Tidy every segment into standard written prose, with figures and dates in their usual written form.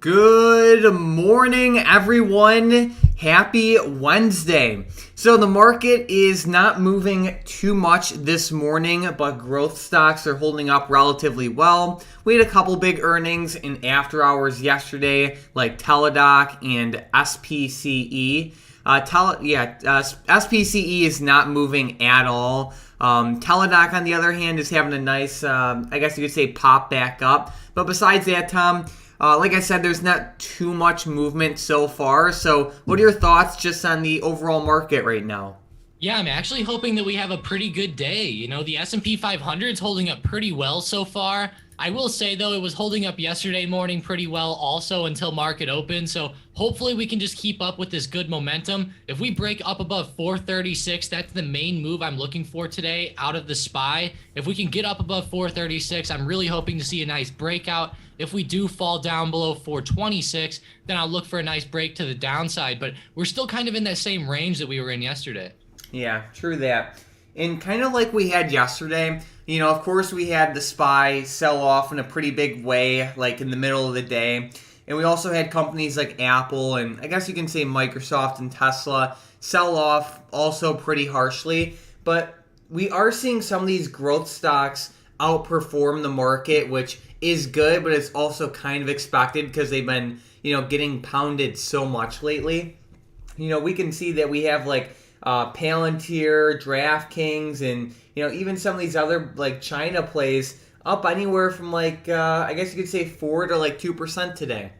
Good morning, everyone. Happy Wednesday. So the market is not moving too much this morning, but growth stocks are holding up relatively well. We had a couple big earnings in after hours yesterday, like Teledoc and SPCE. SPCE is not moving at all. Teledoc, on the other hand, is having a nice, I guess you could say, pop back up. But besides that, Tom, like I said, there's not too much movement so far. So what are your thoughts just on the overall market right now? Yeah, I'm actually hoping that we have a pretty good day. You know, the S&P 500 is holding up pretty well so far. I will say, though, it was holding up yesterday morning pretty well also until market open. So hopefully we can just keep up with this good momentum. If we break up above 436, that's the main move I'm looking for today out of the SPY. If we can get up above 436, I'm really hoping to see a nice breakout. If we do fall down below 426, then I'll look for a nice break to the downside. But we're still kind of in that same range that we were in yesterday. Yeah, true that. And kind of like we had yesterday, you know, of course we had the SPY sell off in a pretty big way, like in the middle of the day. And we also had companies like Apple and I guess you can say Microsoft and Tesla sell off also pretty harshly. But we are seeing some of these growth stocks outperform the market, which is good, but it's also kind of expected because they've been, getting pounded so much lately. We can see that we have like Palantir, DraftKings, and even some of these other like China plays up anywhere from like I guess you could say 4 to like 2% today.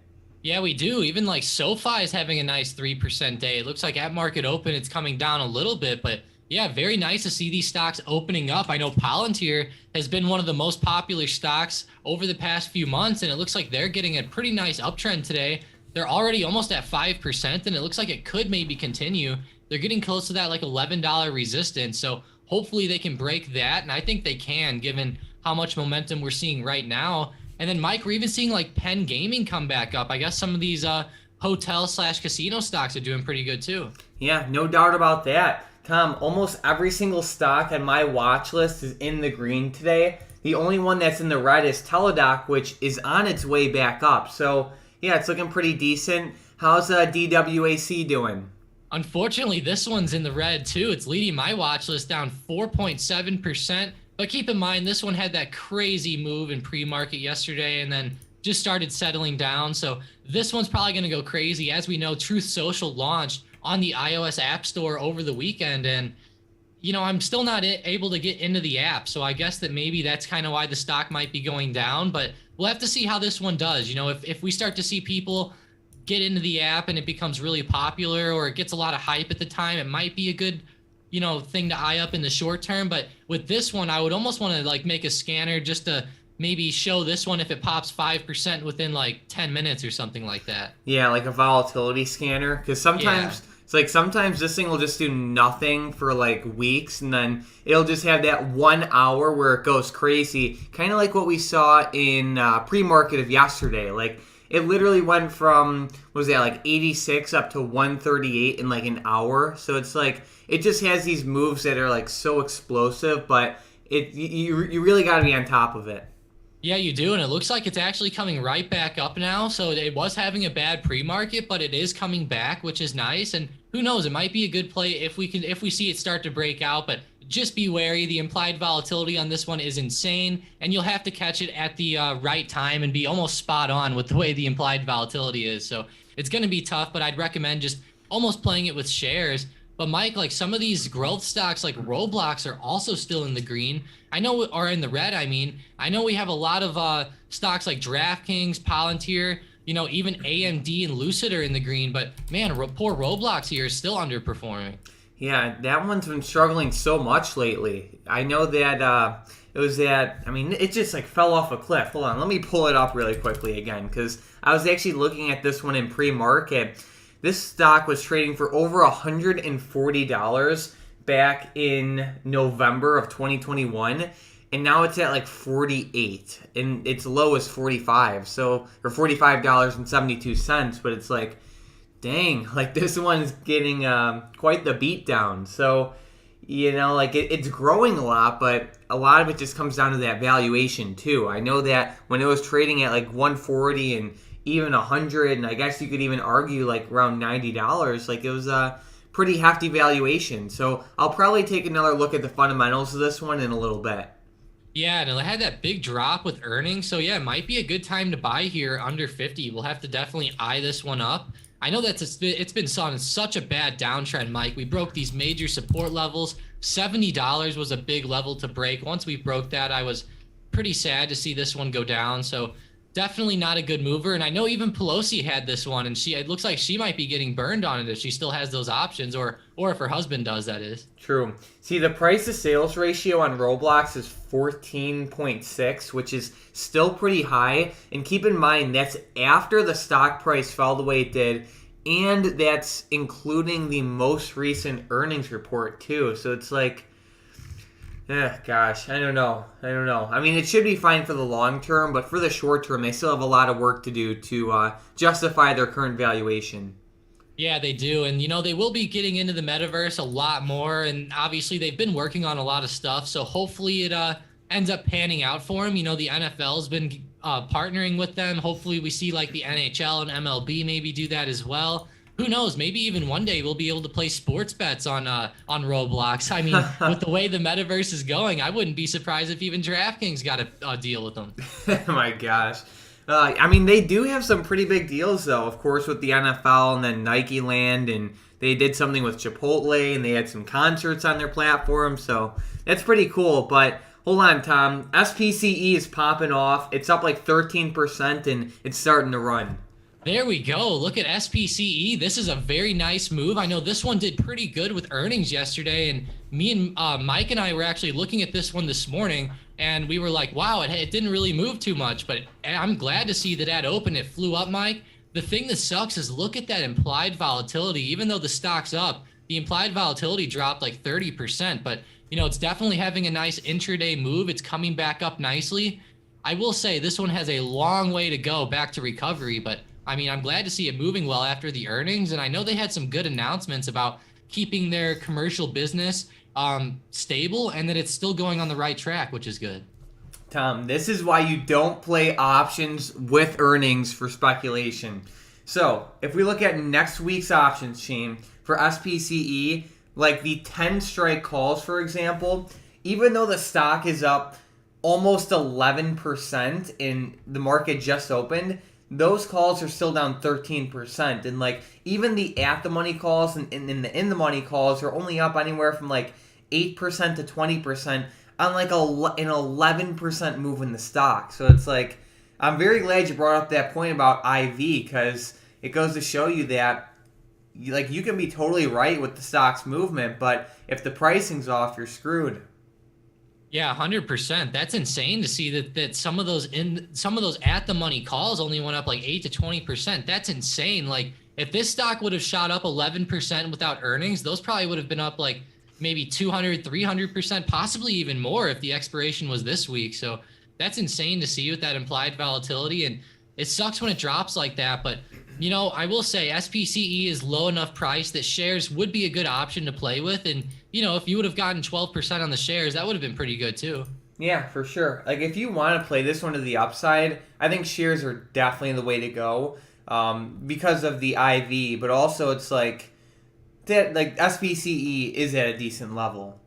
Yeah, we do. Even like SoFi is having a nice 3% day. It looks like at market open it's coming down a little bit, but yeah, very nice to see these stocks opening up. I know Palantir has been one of the most popular stocks over the past few months, and it looks like they're getting a pretty nice uptrend today. They're already almost at 5%, and it looks like it could maybe continue. They're getting close to that like $11 resistance, so hopefully they can break that, and I think they can given how much momentum we're seeing right now. And then, Mike, we're even seeing like Penn Gaming come back up. I guess some of these hotel/casino stocks are doing pretty good too. Yeah, no doubt about that. Tom, almost every single stock on my watch list is in the green today. The only one that's in the red is Teledoc, which is on its way back up. So, yeah, it's looking pretty decent. How's DWAC doing? Unfortunately, this one's in the red too. It's leading my watch list down 4.7%. But keep in mind, this one had that crazy move in pre-market yesterday and then just started settling down. So this one's probably going to go crazy. As we know, Truth Social launched on the iOS App Store over the weekend, and I'm still not able to get into the app, so I guess that maybe that's kind of why the stock might be going down, but we'll have to see how this one does. If we start to see people get into the app and it becomes really popular or it gets a lot of hype at the time, it might be a good thing to eye up in the short term. But with this one, I would almost want to like make a scanner just to maybe show this one if it pops 5% within like 10 minutes or something like that. Yeah, like a volatility scanner, because sometimes it's like sometimes this thing will just do nothing for like weeks, and then it'll just have that 1 hour where it goes crazy, kind of like what we saw in pre-market of yesterday. Like it literally went from, what was that, like 86 up to 138 in like an hour. So it's like it just has these moves that are like so explosive, but you really got to be on top of it. Yeah, you do, and it looks like it's actually coming right back up now. So it was having a bad pre-market, but it is coming back, which is nice. And who knows, it might be a good play if we see it start to break out. But just be wary. The implied volatility on this one is insane, and you'll have to catch it at the right time and be almost spot on with the way the implied volatility is. So it's going to be tough, but I'd recommend just almost playing it with shares. But Mike, like some of these growth stocks like Roblox are also still in the green. Or in the red, I mean. I know we have a lot of stocks like DraftKings, Palantir, even AMD and Lucid are in the green. But man, poor Roblox here is still underperforming. Yeah, that one's been struggling so much lately. I know that it just like fell off a cliff. Hold on, let me pull it up really quickly again, because I was actually looking at this one in pre-market. This stock was trading for over $140 back in November of 2021, and now it's at like 48, and its low is 45. So, or $45.72, but it's like, dang, like this one's getting quite the beat down. So, it's growing a lot, but a lot of it just comes down to that valuation too. I know that when it was trading at like 140 and even 100, and I guess you could even argue like around $90. Like it was a pretty hefty valuation. So I'll probably take another look at the fundamentals of this one in a little bit. Yeah, and it had that big drop with earnings. So yeah, it might be a good time to buy here under 50. We'll have to definitely eye this one up. I know it's been on such a bad downtrend, Mike. We broke these major support levels. $70 was a big level to break. Once we broke that, I was pretty sad to see this one go down. So definitely not a good mover. And I know even Pelosi had this one, and it looks like she might be getting burned on it if she still has those options, or if her husband does, that is. True. See, the price to sales ratio on Roblox is 14.6, which is still pretty high. And keep in mind, that's after the stock price fell the way it did, and that's including the most recent earnings report, too. So it's like, gosh, I don't know. I mean, it should be fine for the long term, but for the short term, they still have a lot of work to do to justify their current valuation. Yeah, they do. And, they will be getting into the metaverse a lot more. And obviously, they've been working on a lot of stuff. So hopefully it ends up panning out for them. The NFL's been partnering with them. Hopefully we see like the NHL and MLB maybe do that as well. Who knows? Maybe even one day we'll be able to play sports bets on Roblox. I mean, with the way the metaverse is going, I wouldn't be surprised if even DraftKings got a deal with them. Oh my gosh. I mean, they do have some pretty big deals, though, of course, with the NFL and then Nike Land, and they did something with Chipotle, and they had some concerts on their platform, so that's pretty cool. But hold on, Tom. SPCE is popping off. It's up like 13%, and it's starting to run. There we go. Look at SPCE. This is a very nice move. I know this one did pretty good with earnings yesterday, and me and Mike and I were actually looking at this one this morning, and we were like, wow, it didn't really move too much, but I'm glad to see that open. It flew up, Mike. The thing that sucks is look at that implied volatility. Even though the stock's up, the implied volatility dropped like 30%, but it's definitely having a nice intraday move. It's coming back up nicely. I will say this one has a long way to go back to recovery, but I mean, I'm glad to see it moving well after the earnings, and I know they had some good announcements about keeping their commercial business stable and that it's still going on the right track, which is good. Tom, this is why you don't play options with earnings for speculation. So, if we look at next week's options chain for SPCE, like the 10 strike calls, for example, even though the stock is up almost 11% and the market just opened, those calls are still down 13%. And like even the at the money calls and in the money calls are only up anywhere from like 8% to 20% on like an 11% move in the stock. So it's like, I'm very glad you brought up that point about IV, because it goes to show you that you can be totally right with the stock's movement, but if the pricing's off, you're screwed. Yeah, 100%. That's insane to see that some of those at the money calls only went up like 8 to 20%. That's insane. Like if this stock would have shot up 11% without earnings, those probably would have been up like maybe 200, 300%, possibly even more if the expiration was this week. So that's insane to see with that implied volatility. And it sucks when it drops like that, but I will say SPCE is low enough price that shares would be a good option to play with. And, if you would have gotten 12% on the shares, that would have been pretty good too. Yeah, for sure. Like if you want to play this one to the upside, I think shares are definitely the way to go because of the IV, but also it's like that, like SPCE is at a decent level.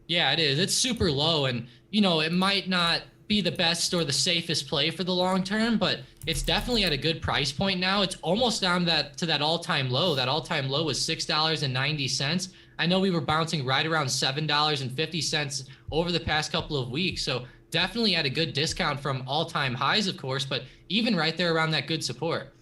Yeah, it is. It's super low, and, it might not be the best or the safest play for the long term, but it's definitely at a good price point now. It's almost down to that all-time low. That all-time low was $6.90. I know we were bouncing right around $7.50 over the past couple of weeks, so definitely at a good discount from all-time highs, of course, but even right there around that good support.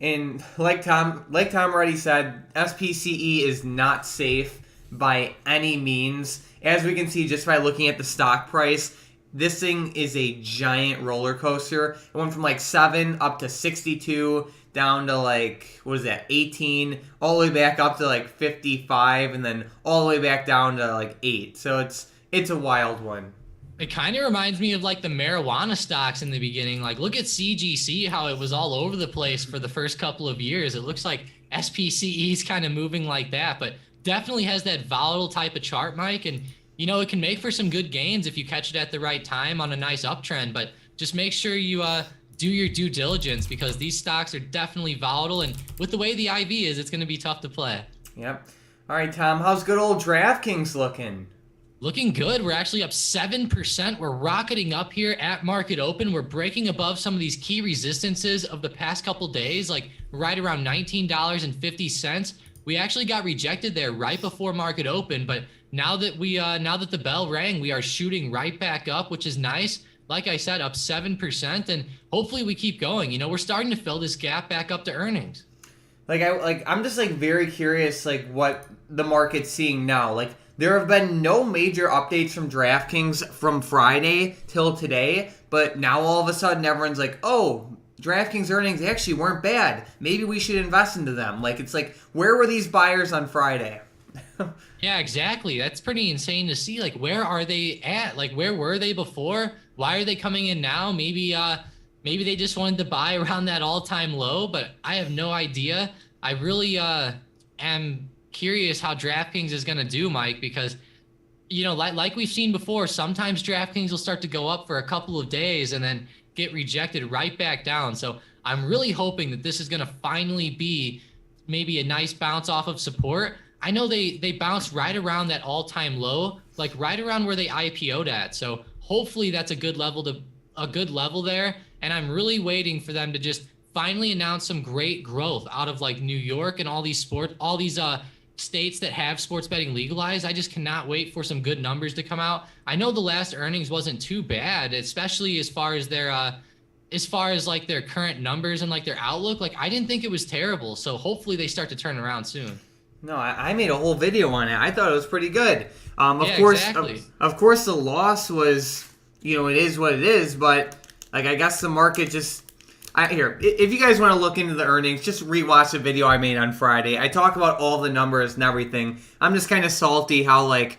And like Tom already said, SPCE is not safe by any means. As we can see just by looking at the stock price, this thing is a giant roller coaster. It went from like 7 up to 62, down to like, 18, all the way back up to like 55, and then all the way back down to like 8. So it's a wild one. It kind of reminds me of like the marijuana stocks in the beginning. Like look at CGC, how it was all over the place for the first couple of years. It looks like SPCE is kind of moving like that, but definitely has that volatile type of chart, Mike. And it can make for some good gains if you catch it at the right time on a nice uptrend, but just make sure you do your due diligence because these stocks are definitely volatile. And with the way the IV is, it's going to be tough to play. Yep. All right, Tom, how's good old DraftKings looking? Looking good. We're actually up 7%. We're rocketing up here at market open. We're breaking above some of these key resistances of the past couple days, like right around $19.50. We actually got rejected there right before market open, but now that the bell rang, we are shooting right back up, which is nice. Like I said, up 7%, and hopefully we keep going. You know, we're starting to fill this gap back up to earnings. I'm just like very curious like what the market's seeing now. Like there have been no major updates from DraftKings from Friday till today, but now all of a sudden everyone's like, "Oh, DraftKings earnings actually weren't bad. Maybe we should invest into them." Like it's like, where were these buyers on Friday? Yeah, exactly. That's pretty insane to see. Like, where are they at? Like, where were they before? Why are they coming in now? Maybe they just wanted to buy around that all-time low, but I have no idea. I really am curious how DraftKings is going to do, Mike, because, you know, like we've seen before, sometimes DraftKings will start to go up for a couple of days and then get rejected right back down. So I'm really hoping that this is going to finally be maybe a nice bounce off of support. I know they bounced right around that all-time low, like right around where they IPO'd at. So hopefully that's a good level there. And I'm really waiting for them to just finally announce some great growth out of like New York and all these states that have sports betting legalized. I just cannot wait for some good numbers to come out. I know the last earnings wasn't too bad, especially as far as like their current numbers and like their outlook. Like I didn't think it was terrible. So hopefully they start to turn around soon. No, I made a whole video on it. I thought it was pretty good. Exactly. Of course, the loss was, you know, it is what it is. But like, I guess the market just. If you guys want to look into the earnings, just rewatch the video I made on Friday. I talk about all the numbers and everything. I'm just kind of salty how like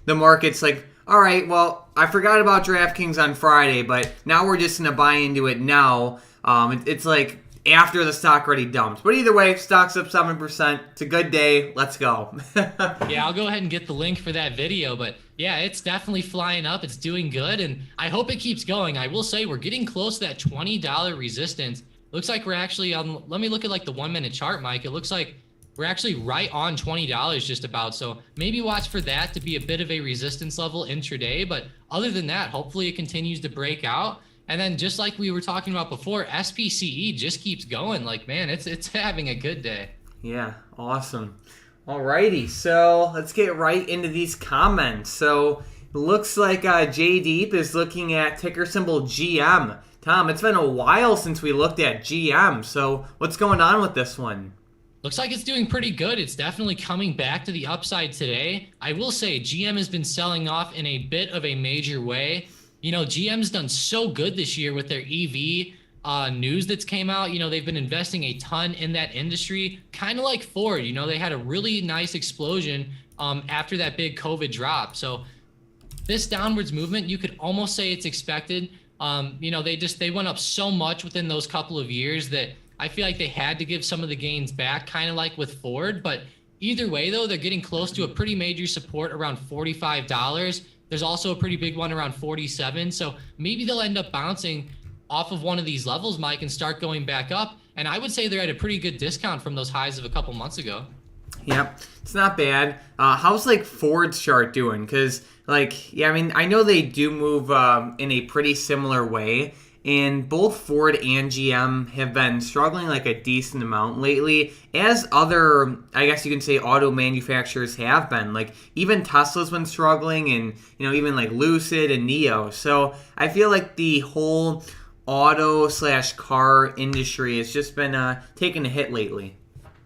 the market's like, all right, well, I forgot about DraftKings on Friday, but now we're just gonna buy into it now. It's like after the stock already dumped. But either way, stock's up 7%. It's a good day. Let's go. Yeah, I'll go ahead and get the link for that video. But yeah, it's definitely flying up. It's doing good. And I hope it keeps going. I will say we're getting close to that $20 resistance. Looks like we're actually on, let me look at like the 1 minute chart, Mike. It looks like we're actually right on $20 just about. So maybe watch for that to be a bit of a resistance level intraday. But other than that, hopefully it continues to break out. And then just like we were talking about before, SPCE just keeps going. Like, man, it's having a good day. Yeah, awesome. Alrighty, so let's get right into these comments. So it looks like J Deep is looking at ticker symbol GM. Tom, it's been a while since we looked at GM. So what's going on with this one? Looks like it's doing pretty good. It's definitely coming back to the upside today. I will say GM has been selling off in a bit of a major way. You know, GM's done so good this year with their EV news that's came out. You know, they've been investing a ton in that industry, kind of like Ford. You know, they had a really nice explosion after that big COVID drop. So this downwards movement, you could almost say it's expected. You know, they went up so much within those couple of years that I feel like they had to give some of the gains back, kind of like with Ford. But either way, though, they're getting close to a pretty major support around $45. There's also a pretty big one around 47. So maybe they'll end up bouncing off of one of these levels, Mike, and start going back up. And I would say they're at a pretty good discount from those highs of a couple months ago. Yep, it's not bad. How's like Ford's chart doing? Because like, yeah, I mean, I know they do move in a pretty similar way. And both Ford and GM have been struggling like a decent amount lately, as other, I guess you can say, auto manufacturers have been. Like, even Tesla's been struggling, and, you know, even like Lucid and NIO. So I feel like the whole auto/car industry has just been taking a hit lately.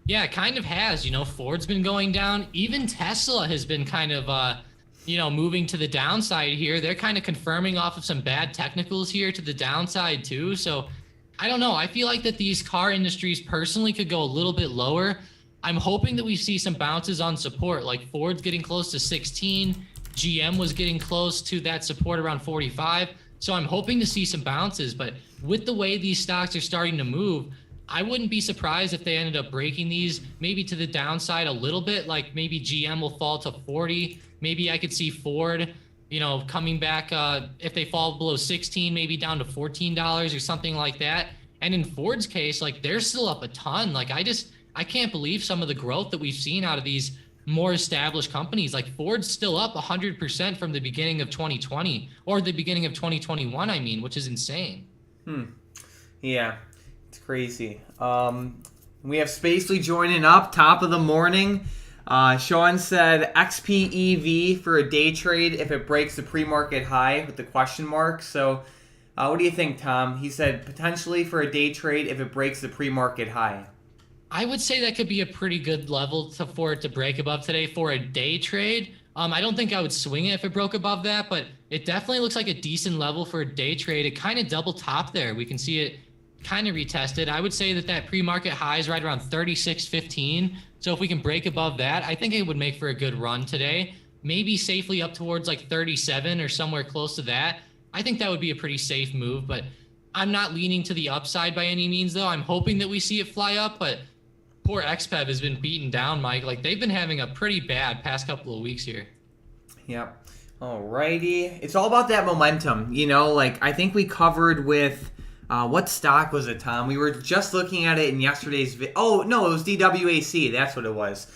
Yeah, it kind of has. You know, Ford's been going down. Even Tesla has been kind of you know, moving to the downside here. They're kind of confirming off of some bad technicals here to the downside too. So I don't know. I feel like that these car industries personally could go a little bit lower. I'm hoping that we see some bounces on support, like Ford's getting close to 16. GM was getting close to that support around 45. So I'm hoping to see some bounces, but with the way these stocks are starting to move, I wouldn't be surprised if they ended up breaking these maybe to the downside a little bit, like maybe GM will fall to 40. Maybe I could see Ford, coming back, if they fall below 16, maybe down to $14 or something like that. And in Ford's case, like they're still up a ton. Like I can't believe some of the growth that we've seen out of these more established companies. Like Ford's still up 100% from the beginning of 2020 or the beginning of 2021, I mean, which is insane. Yeah, it's crazy. We have Spacely joining up, top of the morning. Sean said XPEV for a day trade if it breaks the pre-market high with the question mark. So what do you think, Tom? He said potentially for a day trade if it breaks the pre-market high. I would say that could be a pretty good level for it to break above today for a day trade. I don't think I would swing it if it broke above that, but it definitely looks like a decent level for a day trade. It kind of double top there. We can see it kind of retested. I would say that pre-market high is right around 36.15. So if we can break above that, I think it would make for a good run today. Maybe safely up towards like 37 or somewhere close to that. I think that would be a pretty safe move, but I'm not leaning to the upside by any means, though. I'm hoping that we see it fly up, but poor XPEV has been beaten down, Mike. Like, they've been having a pretty bad past couple of weeks here. Yep. Alrighty. It's all about that momentum. Like, I think we covered with, what stock was it, Tom? We were just looking at it in yesterday's Oh, no, it was DWAC. That's what it was.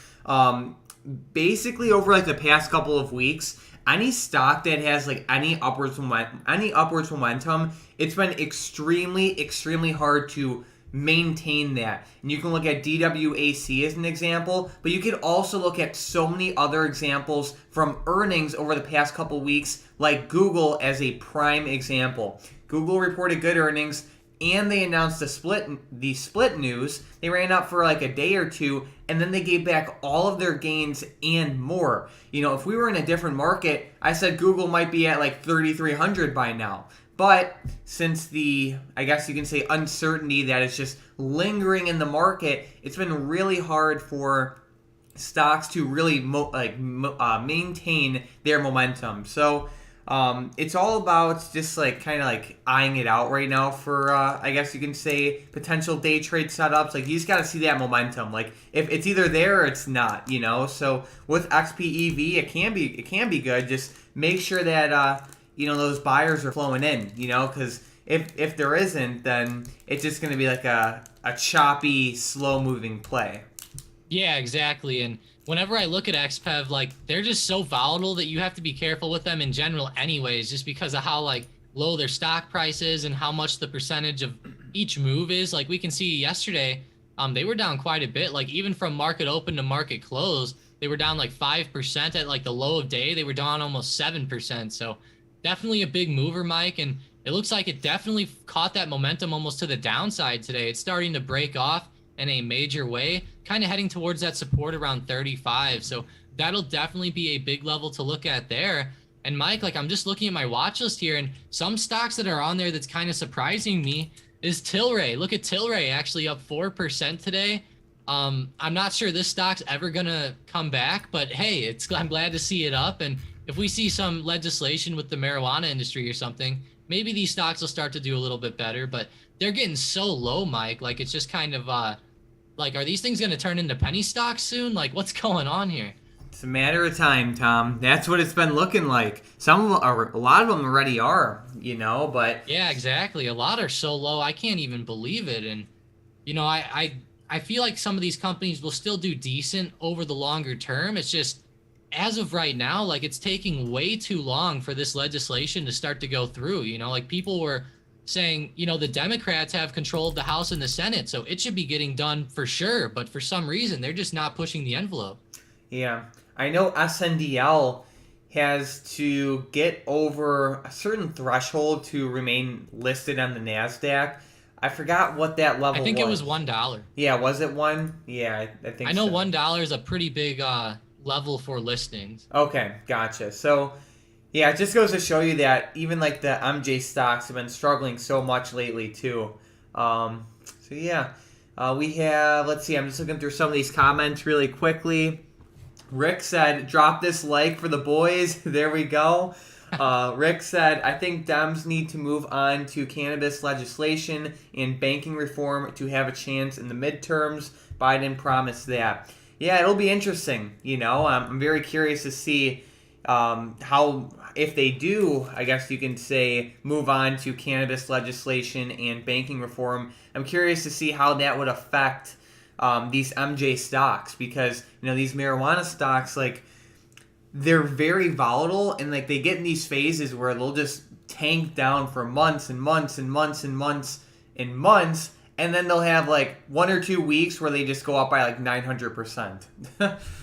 Basically, over, like, the past couple of weeks, any stock that has, like, any upwards momentum, it's been extremely, extremely hard to maintain that. And you can look at DWAC as an example, but you could also look at so many other examples from earnings over the past couple weeks, like Google as a prime example. Google reported good earnings and they announced the split news. They ran up for like a day or two and then they gave back all of their gains and more. If we were in a different market, I said Google might be at like 3,300 by now. But since I guess you can say uncertainty that is just lingering in the market, it's been really hard for stocks to really maintain their momentum. So it's all about just like kind of like eyeing it out right now for I guess you can say potential day trade setups. Like you just got to see that momentum. Like if it's either there or it's not, So with XPEV, it can be good. Just make sure that those buyers are flowing in, because if there isn't, then it's just going to be like a choppy, slow-moving play. Yeah, exactly. And whenever I look at XPEV, like, they're just so volatile that you have to be careful with them in general anyways, just because of how, like, low their stock price is and how much the percentage of each move is. Like, we can see yesterday, they were down quite a bit. Like, even from market open to market close, they were down like 5%. At, like, the low of day, they were down almost 7%. So definitely a big mover, Mike, and it looks like it definitely caught that momentum almost to the downside today. It's starting to break off in a major way, kind of heading towards that support around 35. So that'll definitely be a big level to look at there. And Mike, like I'm just looking at my watch list here, and some stocks that are on there that's kind of surprising me is Tilray. Look at Tilray, actually up 4% today. I'm not sure this stock's ever gonna come back, but hey, I'm glad to see it up. And if we see some legislation with the marijuana industry or something, maybe these stocks will start to do a little bit better, but they're getting so low, Mike. Like, it's just kind of, like, are these things going to turn into penny stocks soon? Like, what's going on here? It's a matter of time, Tom. That's what it's been looking like. A lot of them already are, but... Yeah, exactly. A lot are so low, I can't even believe it. And, I feel like some of these companies will still do decent over the longer term. It's just, as of right now, like it's taking way too long for this legislation to start to go through. Like people were saying, the Democrats have control of the House and the Senate, so it should be getting done for sure. But for some reason, they're just not pushing the envelope. Yeah. I know SNDL has to get over a certain threshold to remain listed on the NASDAQ. I forgot what that level was. I think it was $1. Yeah, was it $1? Yeah, I think so. I know $1 is a pretty big level for listings. Okay, gotcha. So, yeah, it just goes to show you that even like the MJ stocks have been struggling so much lately too. We have, let's see, I'm just looking through some of these comments really quickly. Rick said, drop this like for the boys. There we go. Rick said, I think Dems need to move on to cannabis legislation and banking reform to have a chance in the midterms. Biden promised that. Yeah, it'll be interesting. I'm very curious to see, how, if they do, I guess you can say, move on to cannabis legislation and banking reform, I'm curious to see how that would affect these MJ stocks, because these marijuana stocks, like, they're very volatile, and like they get in these phases where they'll just tank down for months and months and months and months and months, and then they'll have like 1 or 2 weeks where they just go up by like 900%.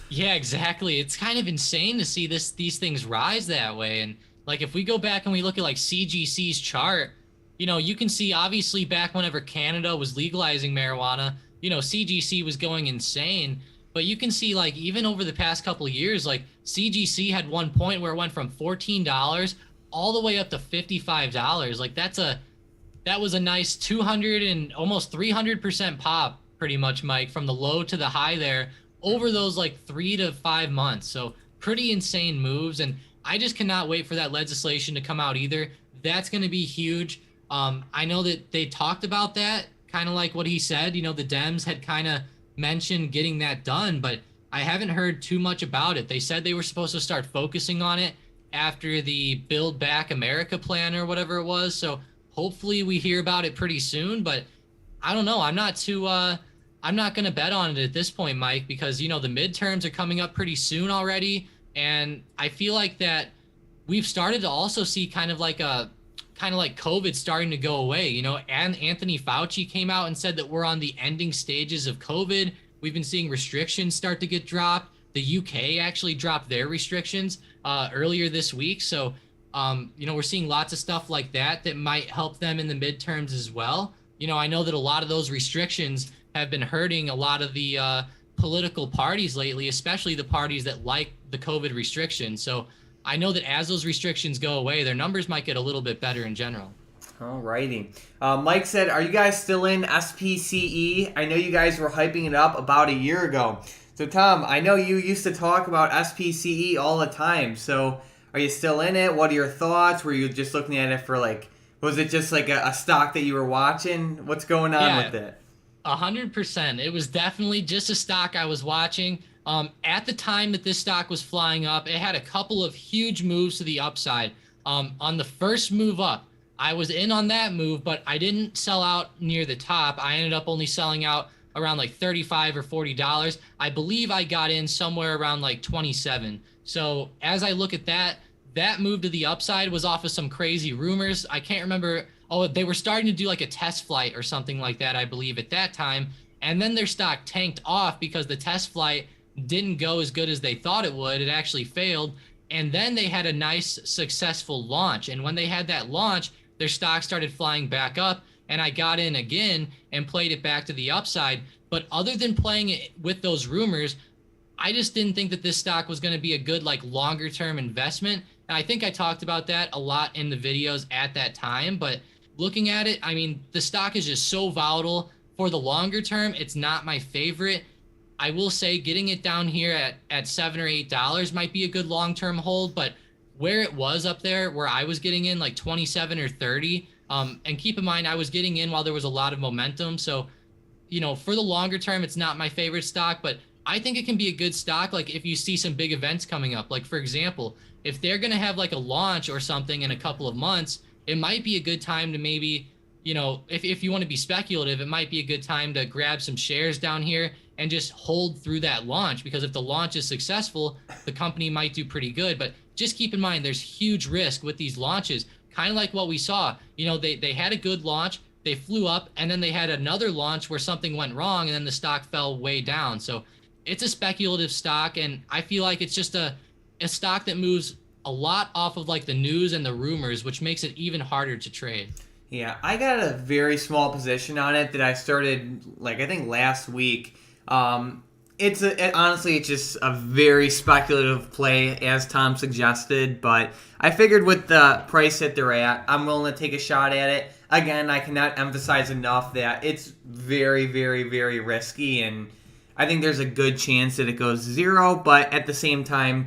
Yeah, exactly. It's kind of insane to see these things rise that way. And like if we go back and we look at like CGC's chart, you can see obviously back whenever Canada was legalizing marijuana, CGC was going insane. But you can see like even over the past couple of years, like CGC had one point where it went from $14 all the way up to $55. Like that was a nice 200 and almost 300% pop, pretty much, Mike, from the low to the high there over those like 3 to 5 months. So pretty insane moves, and I just cannot wait for that legislation to come out either. That's going to be huge. I know that they talked about that, kind of like what he said. The Dems had kind of mentioned getting that done, but I haven't heard too much about it. They said they were supposed to start focusing on it after the Build Back America plan or whatever it was. So hopefully we hear about it pretty soon, but I don't know. I'm not going to bet on it at this point, Mike, because, the midterms are coming up pretty soon already. And I feel like that we've started to also see kind of like COVID starting to go away, and Anthony Fauci came out and said that we're on the ending stages of COVID. We've been seeing restrictions start to get dropped. The UK actually dropped their restrictions earlier this week. So, we're seeing lots of stuff like that might help them in the midterms as well. I know that a lot of those restrictions have been hurting a lot of the political parties lately, especially the parties that like the COVID restrictions. So I know that as those restrictions go away, their numbers might get a little bit better in general. Alrighty. Mike said, are you guys still in SPCE? I know you guys were hyping it up about a year ago. So Tom, I know you used to talk about SPCE all the time. So are you still in it? What are your thoughts? Were you just looking at it for like, was it just like a stock that you were watching? What's going on with it? 100%. It was definitely just a stock I was watching. At the time that this stock was flying up, it had a couple of huge moves to the upside. On the first move up, I was in on that move, but I didn't sell out near the top. I ended up only selling out around like $35 or $40. I believe I got in somewhere around like 27. So as I look at that move to the upside was off of some crazy rumors. I can't remember. Oh, they were starting to do like a test flight or something like that, I believe, at that time. And then their stock tanked off because the test flight didn't go as good as they thought it would. It actually failed. And then they had a nice, successful launch. And when they had that launch, their stock started flying back up. And I got in again and played it back to the upside. But other than playing it with those rumors, I just didn't think that this stock was going to be a good, like, longer term investment. And I think I talked about that a lot in the videos at that time. But looking at it, I mean, the stock is just so volatile. For the longer term, it's not my favorite. I will say getting it down here at $7 or $8 might be a good long-term hold, but where it was up there, where I was getting in like 27 or 30, and keep in mind, I was getting in while there was a lot of momentum. So, for the longer term, it's not my favorite stock, but I think it can be a good stock. Like if you see some big events coming up, like for example, if they're going to have like a launch or something in a couple of months, it might be a good time to maybe, if you want to be speculative, it might be a good time to grab some shares down here and just hold through that launch, because if the launch is successful, the company might do pretty good. But just keep in mind, there's huge risk with these launches, kind of like what we saw. They had a good launch, they flew up, and then they had another launch where something went wrong, and then the stock fell way down. So it's a speculative stock, and I feel like it's just a stock that moves a lot off of like the news and the rumors, which makes it even harder to trade. Yeah, I got a very small position on it that I started, like, I think last week. Honestly, it's just a very speculative play, as Tom suggested, but I figured with the price that they're at, I'm willing to take a shot at it. Again, I cannot emphasize enough that it's very, very, very risky, and I think there's a good chance that it goes zero, but at the same time,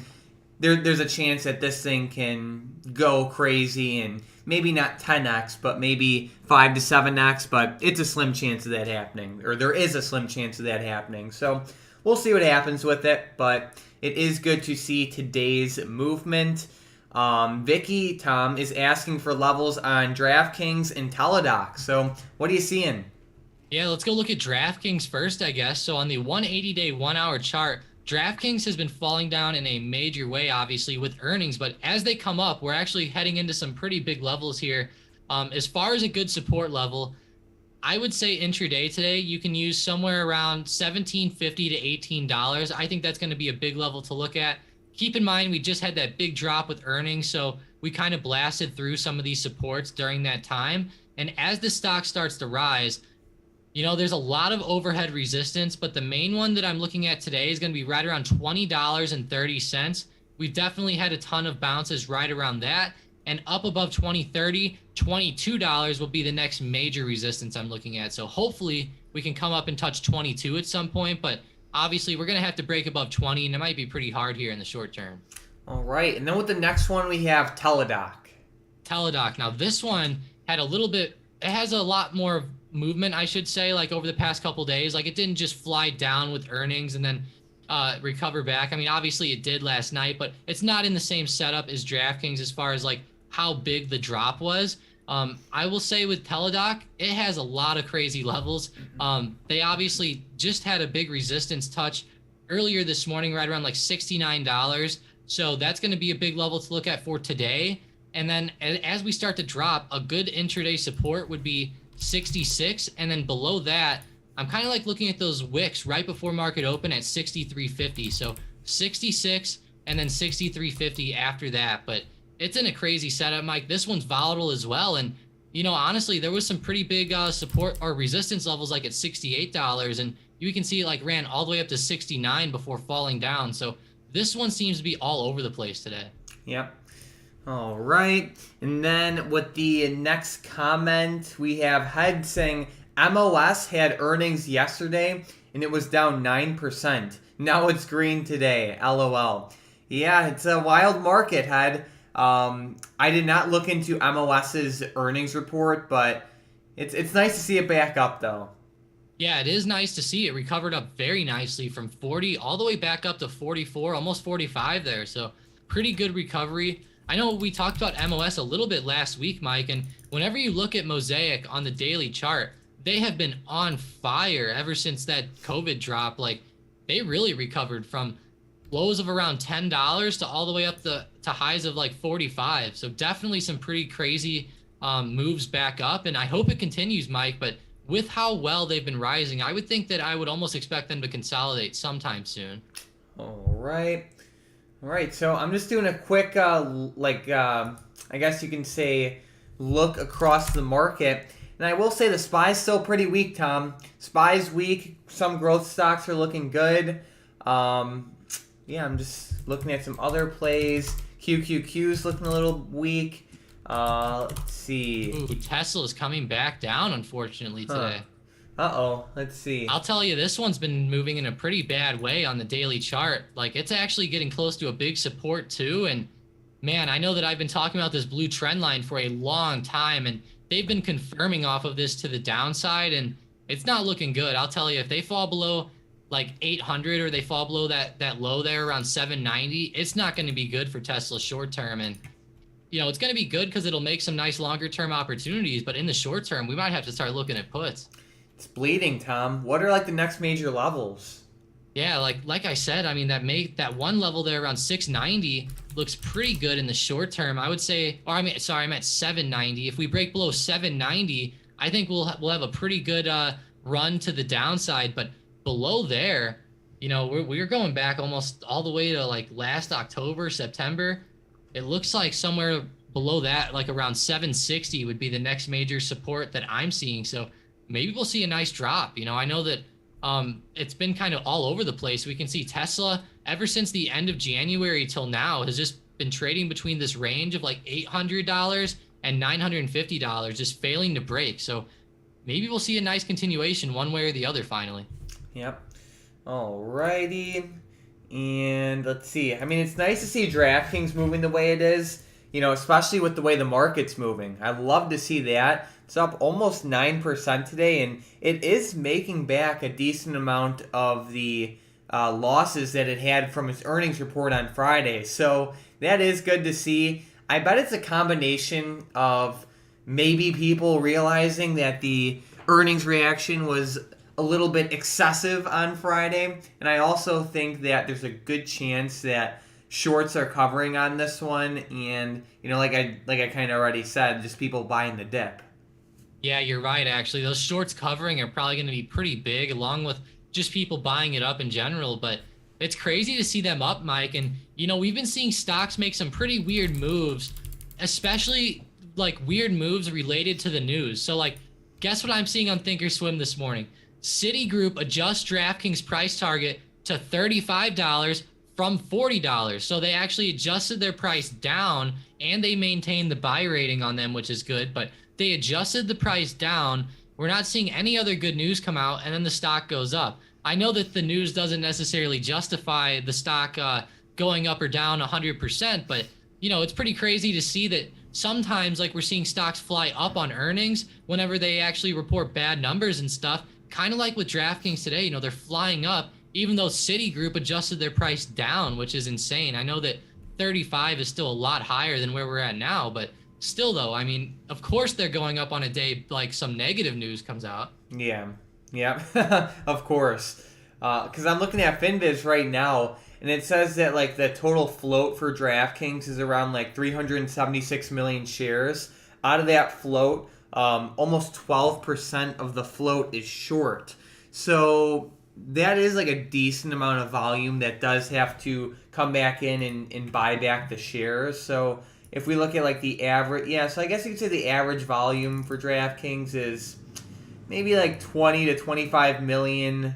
there's a chance that this thing can go crazy, and maybe not 10x, but maybe 5 to 7x, but it's a slim chance of that happening, or there is a slim chance of that happening. So we'll see what happens with it, but it is good to see today's movement. Vicky, Tom, is asking for levels on DraftKings and Teledoc. So what are you seeing? Yeah, let's go look at DraftKings first, I guess. So on the 180-day 1-hour chart, DraftKings has been falling down in a major way, obviously, with earnings. But as they come up, we're actually heading into some pretty big levels here. As far as a good support level, I would say intraday today, you can use somewhere around $17.50 to $18. I think that's going to be a big level to look at. Keep in mind, we just had that big drop with earnings, so we kind of blasted through some of these supports during that time. And as the stock starts to rise, there's a lot of overhead resistance, but the main one that I'm looking at today is going to be right around $20.30. We've definitely had a ton of bounces right around that. And up above $20.30, $22 will be the next major resistance I'm looking at. So hopefully we can come up and touch 22 at some point, but obviously we're going to have to break above 20, and it might be pretty hard here in the short term. All right, and then with the next one, we have Teledoc. Teledoc. Now this one had it has a lot more movement, I should say, like over the past couple days. Like it didn't just fly down with earnings and then recover back. I mean, obviously it did last night, but it's not in the same setup as DraftKings as far as like how big the drop was. I will say with Teledoc, it has a lot of crazy levels. They obviously just had a big resistance touch earlier this morning, right around like $69. So that's going to be a big level to look at for today. And then as we start to drop, a good intraday support would be 66. And then below that, I'm kind of like looking at those wicks right before market open at 63.50. So 66 and then 63.50 after that. But it's in a crazy setup, Mike. This one's volatile as well. And, honestly, there was some pretty big support or resistance levels like at $68. And you can see it like ran all the way up to 69 before falling down. So this one seems to be all over the place today. Yep. All right. And then with the next comment, we have Head saying MOS had earnings yesterday and it was down 9%. Now it's green today. LOL. Yeah, it's a wild market, Head. I did not look into MOS's earnings report, but it's nice to see it back up, though. Yeah, it is nice to see it recovered up very nicely from 40 all the way back up to 44, almost 45 there. So pretty good recovery. I know we talked about MOS a little bit last week, Mike, and whenever you look at Mosaic on the daily chart, they have been on fire ever since that COVID drop. Like, they really recovered from lows of around $10 to all the way up to highs of like 45. So definitely some pretty crazy moves back up, and I hope it continues, Mike. But with how well they've been rising, I would think that I would almost expect them to consolidate sometime soon. All right. So I'm just doing a quick, I guess you can say, look across the market. And I will say the SPY's still pretty weak, Tom. SPY's weak. Some growth stocks are looking good. I'm just looking at some other plays. QQQ's looking a little weak. Let's see. Ooh, Tesla's coming back down, unfortunately, today. Let's see. I'll tell you, this one's been moving in a pretty bad way on the daily chart. Like, it's actually getting close to a big support, too. And, man, I know that I've been talking about this blue trend line for a long time, and they've been confirming off of this to the downside, and it's not looking good. I'll tell you, if they fall below like 800 or they fall below that low there around 790, it's not going to be good for Tesla short term. And it's going to be good because it'll make some nice longer term opportunities, but in the short term we might have to start looking at puts. It's bleeding, Tom. What are like the next major levels? Yeah, like I said, I mean, that one level there around 690 looks pretty good in the short term. I would say, I meant 790. If we break below 790, I think we'll have a pretty good run to the downside. But below there, we're going back almost all the way to like last October, September. It looks like somewhere below that, like around 760 would be the next major support that I'm seeing. So maybe we'll see a nice drop. I know that it's been kind of all over the place. We can see Tesla ever since the end of January till now has just been trading between this range of like $800 and $950, just failing to break. So maybe we'll see a nice continuation one way or the other finally. Yep. Alrighty. And let's see. I mean, it's nice to see DraftKings moving the way it is, especially with the way the market's moving. I love to see that. It's up almost 9% today, and it is making back a decent amount of the losses that it had from its earnings report on Friday. So that is good to see. I bet it's a combination of maybe people realizing that the earnings reaction was a little bit excessive on Friday, and I also think that there's a good chance that shorts are covering on this one, and like I kind of already said, just people buying the dip. Yeah, you're right, actually. Those shorts covering are probably going to be pretty big, along with just people buying it up in general. But it's crazy to see them up, Mike. And, we've been seeing stocks make some pretty weird moves, especially like weird moves related to the news. So, like, guess what I'm seeing on Thinkorswim this morning? Citigroup adjusts DraftKings price target to $35 from $40. So they actually adjusted their price down, and they maintained the buy rating on them, which is good. But they adjusted the price down. We're not seeing any other good news come out, and then the stock goes up. I know that the news doesn't necessarily justify the stock going up or down 100%, but it's pretty crazy to see that sometimes, like, we're seeing stocks fly up on earnings whenever they actually report bad numbers and stuff. Kind of like with DraftKings today, they're flying up, even though Citigroup adjusted their price down, which is insane. I know that 35 is still a lot higher than where we're at now, but still, though, I mean, of course they're going up on a day like some negative news comes out. Yeah, of course. Because I'm looking at FinViz right now, and it says that like the total float for DraftKings is around like 376 million shares. Out of that float, almost 12% of the float is short. So that is like a decent amount of volume that does have to come back in and buy back the shares. So if we look at like the average, so I guess you could say the average volume for DraftKings is maybe like 20 to 25 million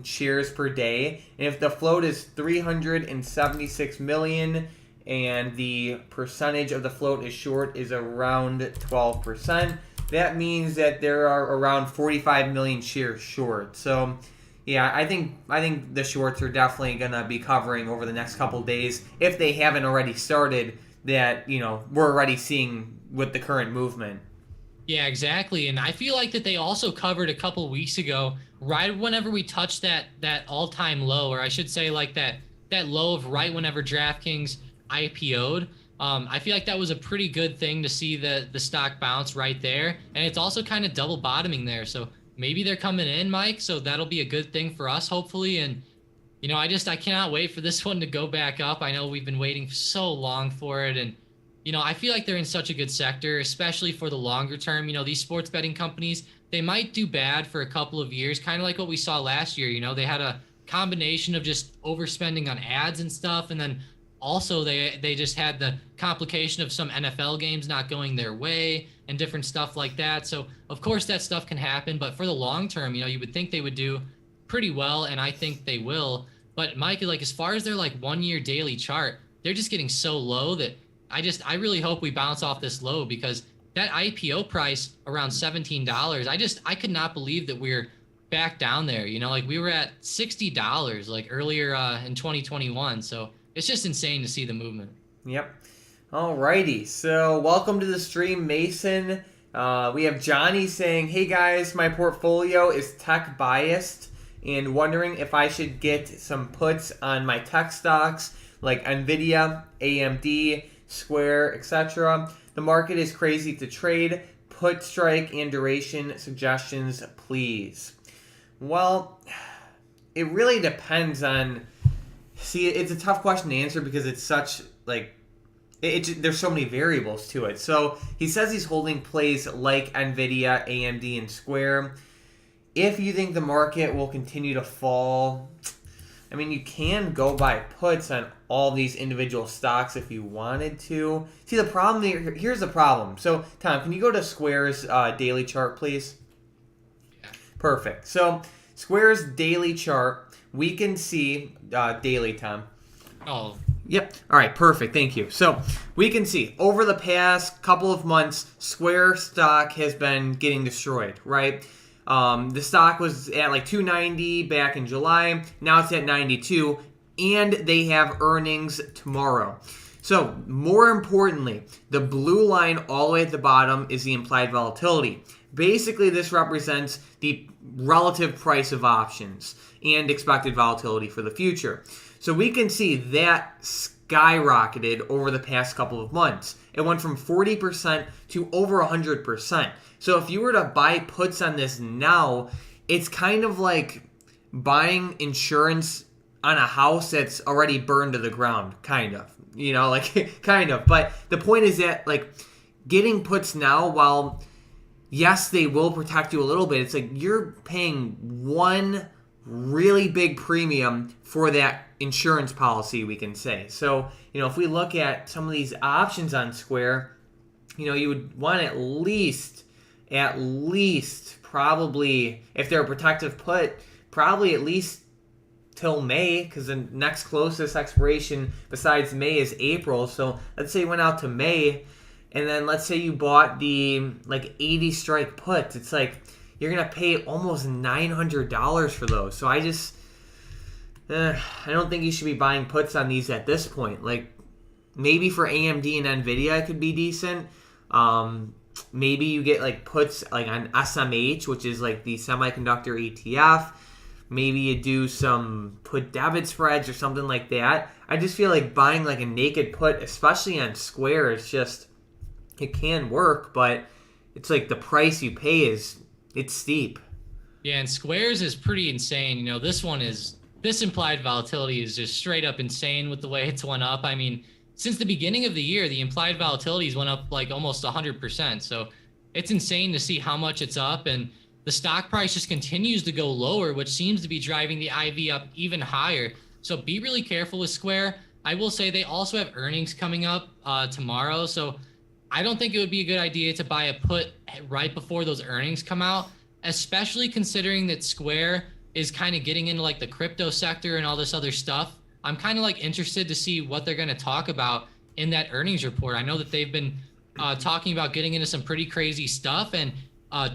shares per day. And if the float is 376 million and the percentage of the float is short is around 12%, that means that there are around 45 million shares short. So yeah, I think the shorts are definitely going to be covering over the next couple days if they haven't already started that, we're already seeing with the current movement. Yeah, exactly. And I feel like that they also covered a couple weeks ago, right whenever we touched that all-time low, or I should say like that low of right whenever DraftKings IPO'd. I feel like that was a pretty good thing to see the stock bounce right there. And it's also kind of double bottoming there. So maybe they're coming in, Mike. So that'll be a good thing for us, hopefully. And, I cannot wait for this one to go back up. I know we've been waiting so long for it. And, I feel like they're in such a good sector, especially for the longer term. These sports betting companies, they might do bad for a couple of years, kind of like what we saw last year. They had a combination of just overspending on ads and stuff. And then also they just had the complication of some NFL games not going their way and different stuff like that. So, of course, that stuff can happen. But for the long term, you would think they would do pretty well, and I think they will. But, Mike, like, as far as their, like, 1 year daily chart, they're just getting so low that I really hope we bounce off this low, because that IPO price around $17, I could not believe that we're back down there. Like, we were at $60 like earlier in 2021. So it's just insane to see the movement. Yep. Alrighty. So welcome to the stream, Mason. We have Johnny saying, "Hey guys, my portfolio is tech biased and wondering if I should get some puts on my tech stocks like Nvidia, AMD, Square, etc. The market is crazy to trade. Put strike and duration suggestions, please." Well, it really depends on... See, it's a tough question to answer because it's such, like... there's so many variables to it. So he says he's holding plays like Nvidia, AMD, and Square. If you think the market will continue to fall... I mean, you can go buy puts on all these individual stocks if you wanted to. See, the problem here, here's the problem. So, Tom, can you go to Square's daily chart, please? Yeah. Perfect. So, Square's daily chart, we can see daily, Tom. Oh. Yep. All right, perfect. Thank you. So, we can see over the past couple of months, Square stock has been getting destroyed, right? The stock was at like 290 back in July. Now it's at 92, and they have earnings tomorrow. So, more importantly, the blue line all the way at the bottom is the implied volatility. Basically, this represents the relative price of options. and expected volatility for the future. So we can see that skyrocketed over the past couple of months. It went from 40% to over 100%. So if you were to buy puts on this now, it's kind of like buying insurance on a house that's already burned to the ground, kind of. Kind of. But the point is that, like, getting puts now, while yes, they will protect you a little bit, it's like you're paying one really big premium for that insurance policy, we can say. So, if we look at some of these options on Square, you would want at least probably, if they're a protective put, probably at least till May, because the next closest expiration besides May is April. So let's say you went out to May, and then let's say you bought the 80 strike puts. It's like you're gonna pay almost $900 for those. So I don't think you should be buying puts on these at this point. Like, maybe for AMD and Nvidia it could be decent. Maybe you get puts on SMH, which is like the semiconductor ETF. Maybe you do some put debit spreads or something like that. I just feel like buying a naked put, especially on Square, it can work, but it's like the price you pay it's steep. Yeah, and Square's is pretty insane. This implied volatility is just straight up insane with the way it's went up. I mean, since the beginning of the year, the implied volatilities went up almost 100%. So it's insane to see how much it's up, and the stock price just continues to go lower, which seems to be driving the IV up even higher. So be really careful with Square. I will say they also have earnings coming up tomorrow. So I don't think it would be a good idea to buy a put right before those earnings come out, especially considering that Square is kind of getting into the crypto sector and all this other stuff. I'm kind of interested to see what they're going to talk about in that earnings report. I know that they've been talking about getting into some pretty crazy stuff, and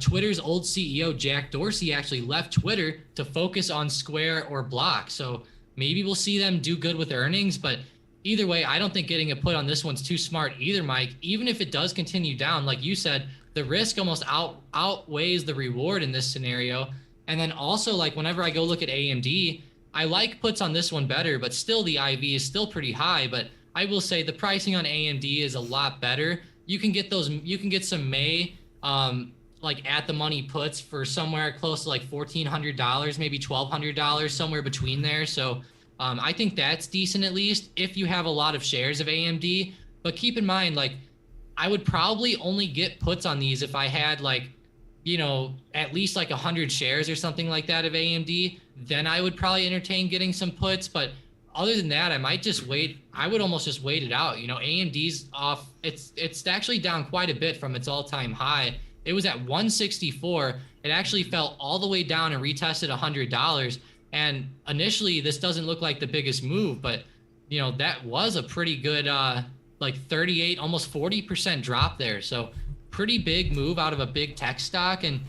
Twitter's old CEO, Jack Dorsey, actually left Twitter to focus on Square or Block. So maybe we'll see them do good with earnings, but either way, I don't think getting a put on this one's too smart either, Mike. Even if it does continue down, like you said, the risk almost outweighs the reward in this scenario. And then also, whenever I go look at AMD, I like puts on this one better, but still the IV is still pretty high. But I will say the pricing on AMD is a lot better. You can get some May at the money puts for somewhere close to $1,400, maybe $1,200, somewhere between there. So I think that's decent, at least if you have a lot of shares of AMD. But keep in mind, I would probably only get puts on these if I had at least 100 shares or something like that of AMD. Then I would probably entertain getting some puts. But other than that, I might just wait. I would almost just wait it out. AMD's off. It's actually down quite a bit from its all-time high. It was at 164. It actually fell all the way down and retested $100. And initially, this doesn't look like the biggest move, but that was a pretty good 38, almost 40% drop there. So pretty big move out of a big tech stock. And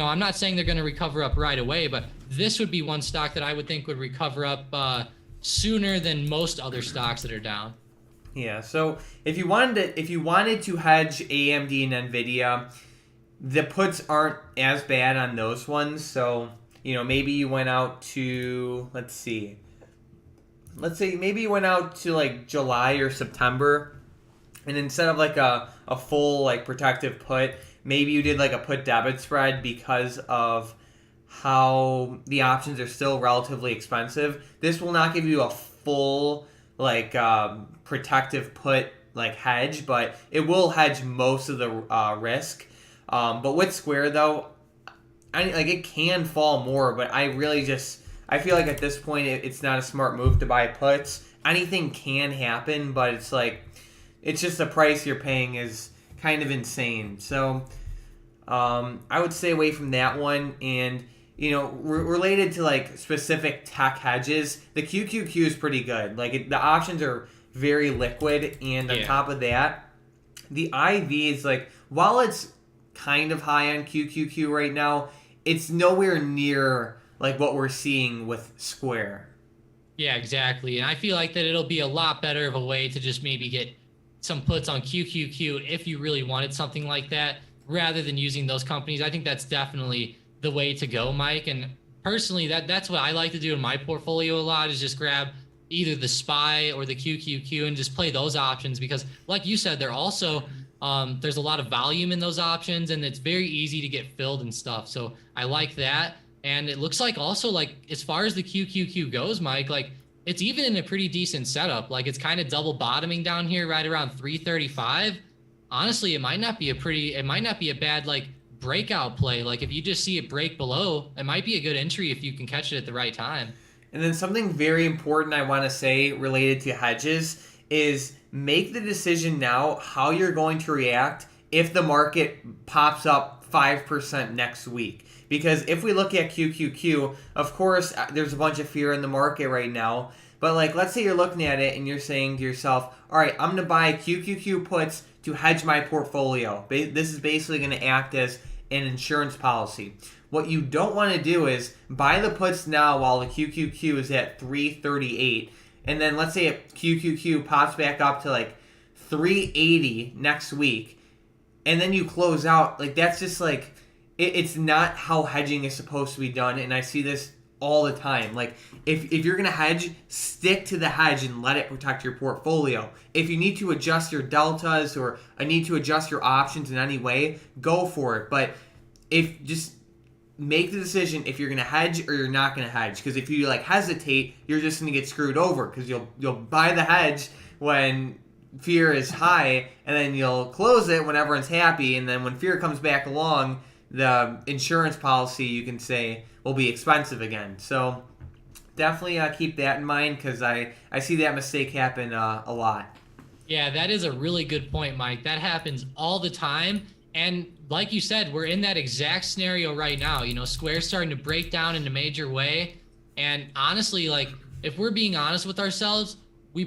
I'm not saying they're going to recover up right away, but this would be one stock that I would think would recover up sooner than most other stocks that are down. Yeah. So if you wanted to hedge AMD and Nvidia, the puts aren't as bad on those ones. So maybe you went out to, let's say maybe you went out to July or September, and instead of a full protective put, maybe you did a put debit spread because of how the options are still relatively expensive. This will not give you a full protective put hedge, but it will hedge most of the risk. But with Square though, it can fall more, but I feel like at this point it's not a smart move to buy puts. Anything can happen, but it's just the price you're paying is kind of insane. So I would stay away from that one. And related to specific tech hedges, the QQQ is pretty good. The options are very liquid, and on top of that, the IV is while it's kind of high on QQQ right now, it's nowhere near what we're seeing with Square. Yeah, exactly. And I feel like that it'll be a lot better of a way to just maybe get some puts on QQQ if you really wanted something like that, rather than using those companies. I think that's definitely the way to go, Mike. And personally, that's what I like to do in my portfolio a lot, is just grab either the SPY or the QQQ and just play those options, because like you said, they're also there's a lot of volume in those options, and it's very easy to get filled and stuff. So I like that. And it looks like also, like, as far as the QQQ goes, Mike, like, it's even in a pretty decent setup. Like, it's kind of double bottoming down here right around 335. Honestly, it might not be a bad, like, breakout play. Like, if you just see it break below, it might be a good entry if you can catch it at the right time. And then something very important I want to say related to hedges is make the decision now how you're going to react if the market pops up 5% next week. Because if we look at QQQ, of course, there's a bunch of fear in the market right now. But, like, let's say you're looking at it and you're saying to yourself, all right, I'm going to buy QQQ puts to hedge my portfolio. This is basically going to act as an insurance policy. What you don't want to do is buy the puts now while the QQQ is at 338. And then let's say if QQQ pops back up to, like, 380 next week. And then you close out. Like, that's just, like, it's not how hedging is supposed to be done, and I see this all the time. Like, if you're going to hedge, stick to the hedge and let it protect your portfolio. If you need to adjust your deltas or I need to adjust your options in any way, go for it. But if just make the decision if you're going to hedge or you're not going to hedge. Because if you, like, hesitate, you're just going to get screwed over, because you'll buy the hedge when fear is high, and then you'll close it when everyone's happy, and then when fear comes back along, the insurance policy, you can say, will be expensive again. So definitely keep that in mind, because I see that mistake happen a lot. Yeah, that is a really good point, Mike. That happens all the time. And like you said, we're in that exact scenario right now. You know, Square's starting to break down in a major way. And honestly, like, if we're being honest with ourselves, you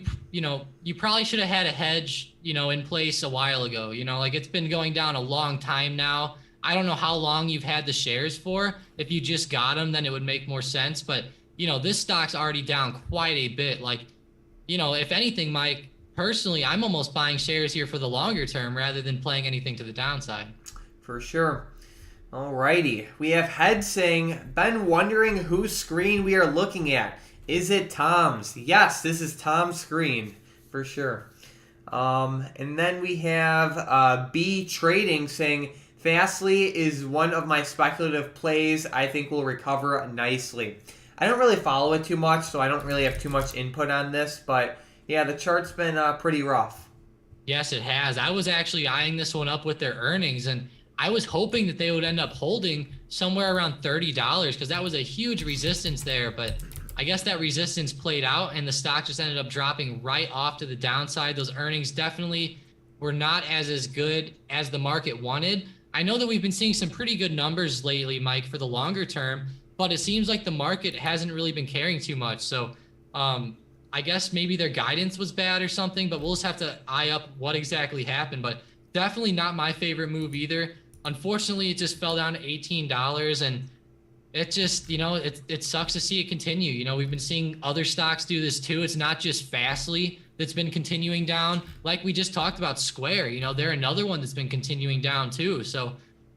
probably should have had a hedge, in place a while ago. Like, it's been going down a long time now. I don't know how long you've had the shares for. If you just got them, then it would make more sense. But, this stock's already down quite a bit. Like, if anything, Mike, personally, I'm almost buying shares here for the longer term rather than playing anything to the downside. For sure. Alrighty. We have Head saying, been wondering whose screen we are looking at. Is it Tom's? Yes, this is Tom's screen. For sure. And then we have B Trading saying, Fastly is one of my speculative plays. I think will recover nicely. I don't really follow it too much, so I don't really have too much input on this. But, yeah, the chart's been pretty rough. Yes, it has. I was actually eyeing this one up with their earnings, and I was hoping that they would end up holding somewhere around $30, because that was a huge resistance there. But I guess that resistance played out, and the stock just ended up dropping right off to the downside. Those earnings definitely were not as good as the market wanted. I know that we've been seeing some pretty good numbers lately, Mike, for the longer term, but it seems like the market hasn't really been caring too much. So I guess maybe their guidance was bad or something, but we'll just have to eye up what exactly happened. But definitely not my favorite move either. Unfortunately, it just fell down to $18, and it just, it sucks to see it continue. We've been seeing other stocks do this too. It's not just Fastly that's been continuing down. Like we just talked about Square, they're another one that's been continuing down too. So,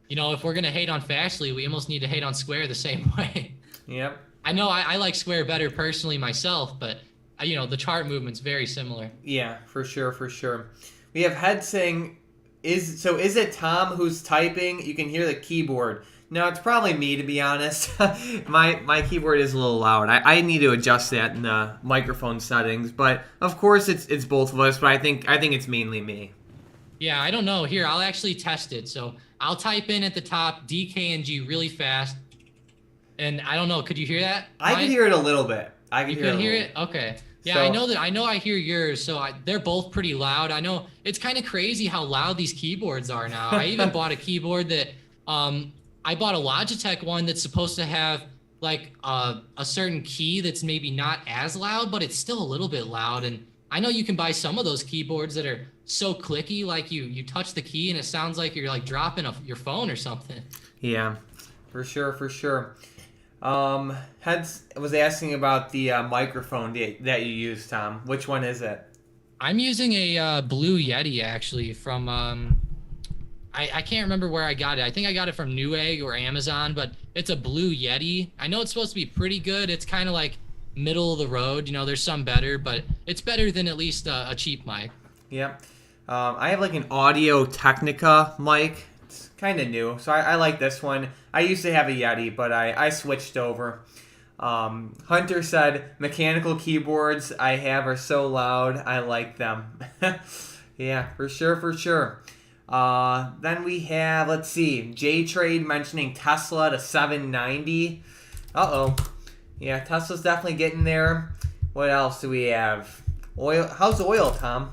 if we're going to hate on Fastly, we almost need to hate on Square the same way. Yep. I know I like Square better personally myself, but the chart movement's very similar. Yeah, for sure. We have Head saying, is it Tom who's typing? You can hear the keyboard. No, it's probably me, to be honest. My keyboard is a little loud. I need to adjust that in the microphone settings. But of course, it's both of us. But I think it's mainly me. Yeah, I don't know. Here, I'll actually test it. So I'll type in at the top DKNG really fast. And I don't know. Could you hear that? I can hear it a little bit. You can hear it? Okay. Yeah, so, I know I hear yours. So they're both pretty loud. I know it's kind of crazy how loud these keyboards are now. I even bought a keyboard that I bought a Logitech one that's supposed to have like a certain key that's maybe not as loud, but it's still a little bit loud. And I know you can buy some of those keyboards that are so clicky, like you touch the key and it sounds like you're like dropping your phone or something. Yeah, for sure. Heads was asking about the microphone that you use, Tom. Which one is it? I'm using a Blue Yeti actually from I can't remember where I got it. I think I got it from Newegg or Amazon, but It's a Blue Yeti. I know it's supposed to be pretty good. It's kind of like middle of the road. There's some better, but it's better than at least a cheap mic. Yep. I have like an Audio Technica mic. It's kind of new, so I like this one. I used to have a Yeti, but I switched over. Hunter said, mechanical keyboards I have are so loud, I like them. Yeah, for sure. Then we have, let's see, J-Trade mentioning Tesla to 790. Uh-oh. Yeah, Tesla's definitely getting there. What else do we have? Oil. How's oil, Tom?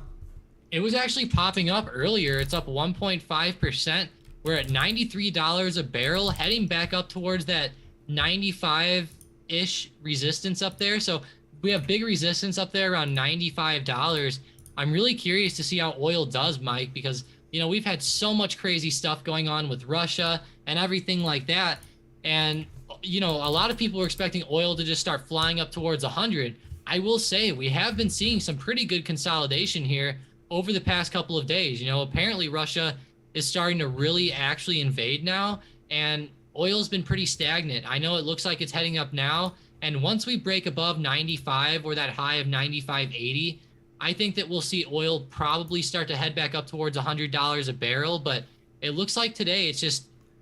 It was actually popping up earlier. It's up 1.5%. We're at $93 a barrel, heading back up towards that 95-ish resistance up there. So we have big resistance up there around $95. I'm really curious to see how oil does, Mike, because, we've had so much crazy stuff going on with Russia and everything like that. And, a lot of people were expecting oil to just start flying up towards 100. I will say we have been seeing some pretty good consolidation here over the past couple of days. Apparently Russia is starting to really actually invade now, and oil's been pretty stagnant. I know it looks like it's heading up now, and once we break above 95 or that high of 95.80, I think that we'll see oil probably start to head back up towards $100 a barrel. But it looks like today it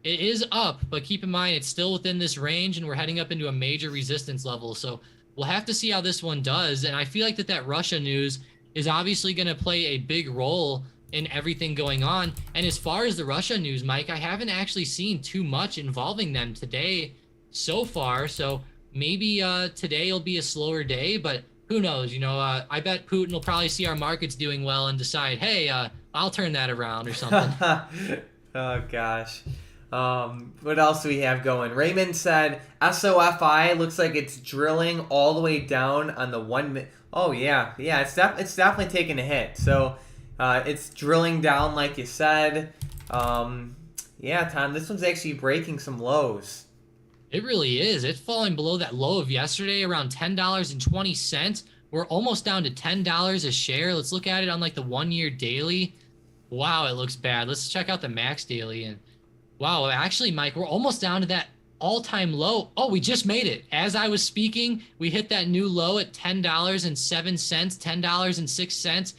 is up, but keep in mind it's still within this range, and we're heading up into a major resistance level. So we'll have to see how this one does. And I feel like that Russia news is obviously going to play a big role in everything going on. And as far as the Russia news, Mike, I haven't actually seen too much involving them today so far. So maybe today will be a slower day, but who knows? I bet Putin will probably see our markets doing well and decide, hey, I'll turn that around or something. Oh, gosh. What else do we have going? Raymond said SOFI looks like it's drilling all the way down on the 1 minute. Oh, yeah. Yeah, it's definitely taking a hit. So it's drilling down like you said. Yeah, Tom, this one's actually breaking some lows. It really is. It's falling below that low of yesterday, around $10.20. We're almost down to $10 a share. Let's look at it on like the 1 year daily. Wow, it looks bad. Let's check out the max daily. And wow, actually, Mike, we're almost down to that all-time low. Oh, we just made it. As I was speaking, we hit that new low at $10.07, $10.06.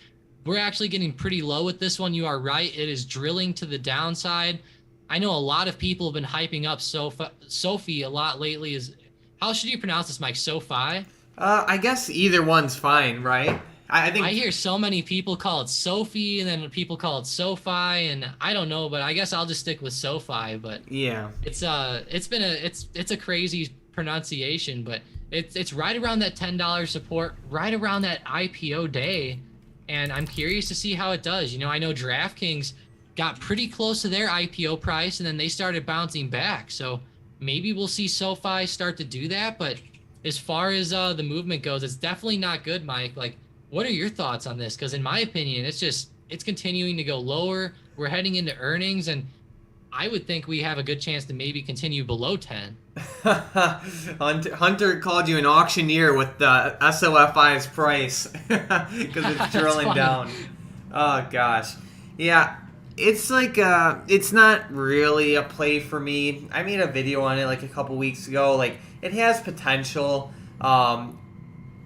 We're actually getting pretty low with this one. You are right. It is drilling to the downside. I know a lot of people have been hyping up Sophie a lot lately. How should you pronounce this, Mike? SoFi? I guess either one's fine, right? I think I hear so many people call it Sophie, and then people call it SoFi, and I don't know, but I guess I'll just stick with SoFi. But yeah, it's a crazy pronunciation, but it's right around that $10 support, right around that IPO day, and I'm curious to see how it does. I know DraftKings got pretty close to their IPO price, and then they started bouncing back. So maybe we'll see SoFi start to do that. But as far as the movement goes, it's definitely not good, Mike. Like, what are your thoughts on this? Because in my opinion, it's continuing to go lower. We're heading into earnings, and I would think we have a good chance to maybe continue below 10. Hunter called you an auctioneer with the SOFI's price because it's drilling down. Oh, gosh. Yeah. It's like, it's not really a play for me. I made a video on it like a couple weeks ago. Like, it has potential.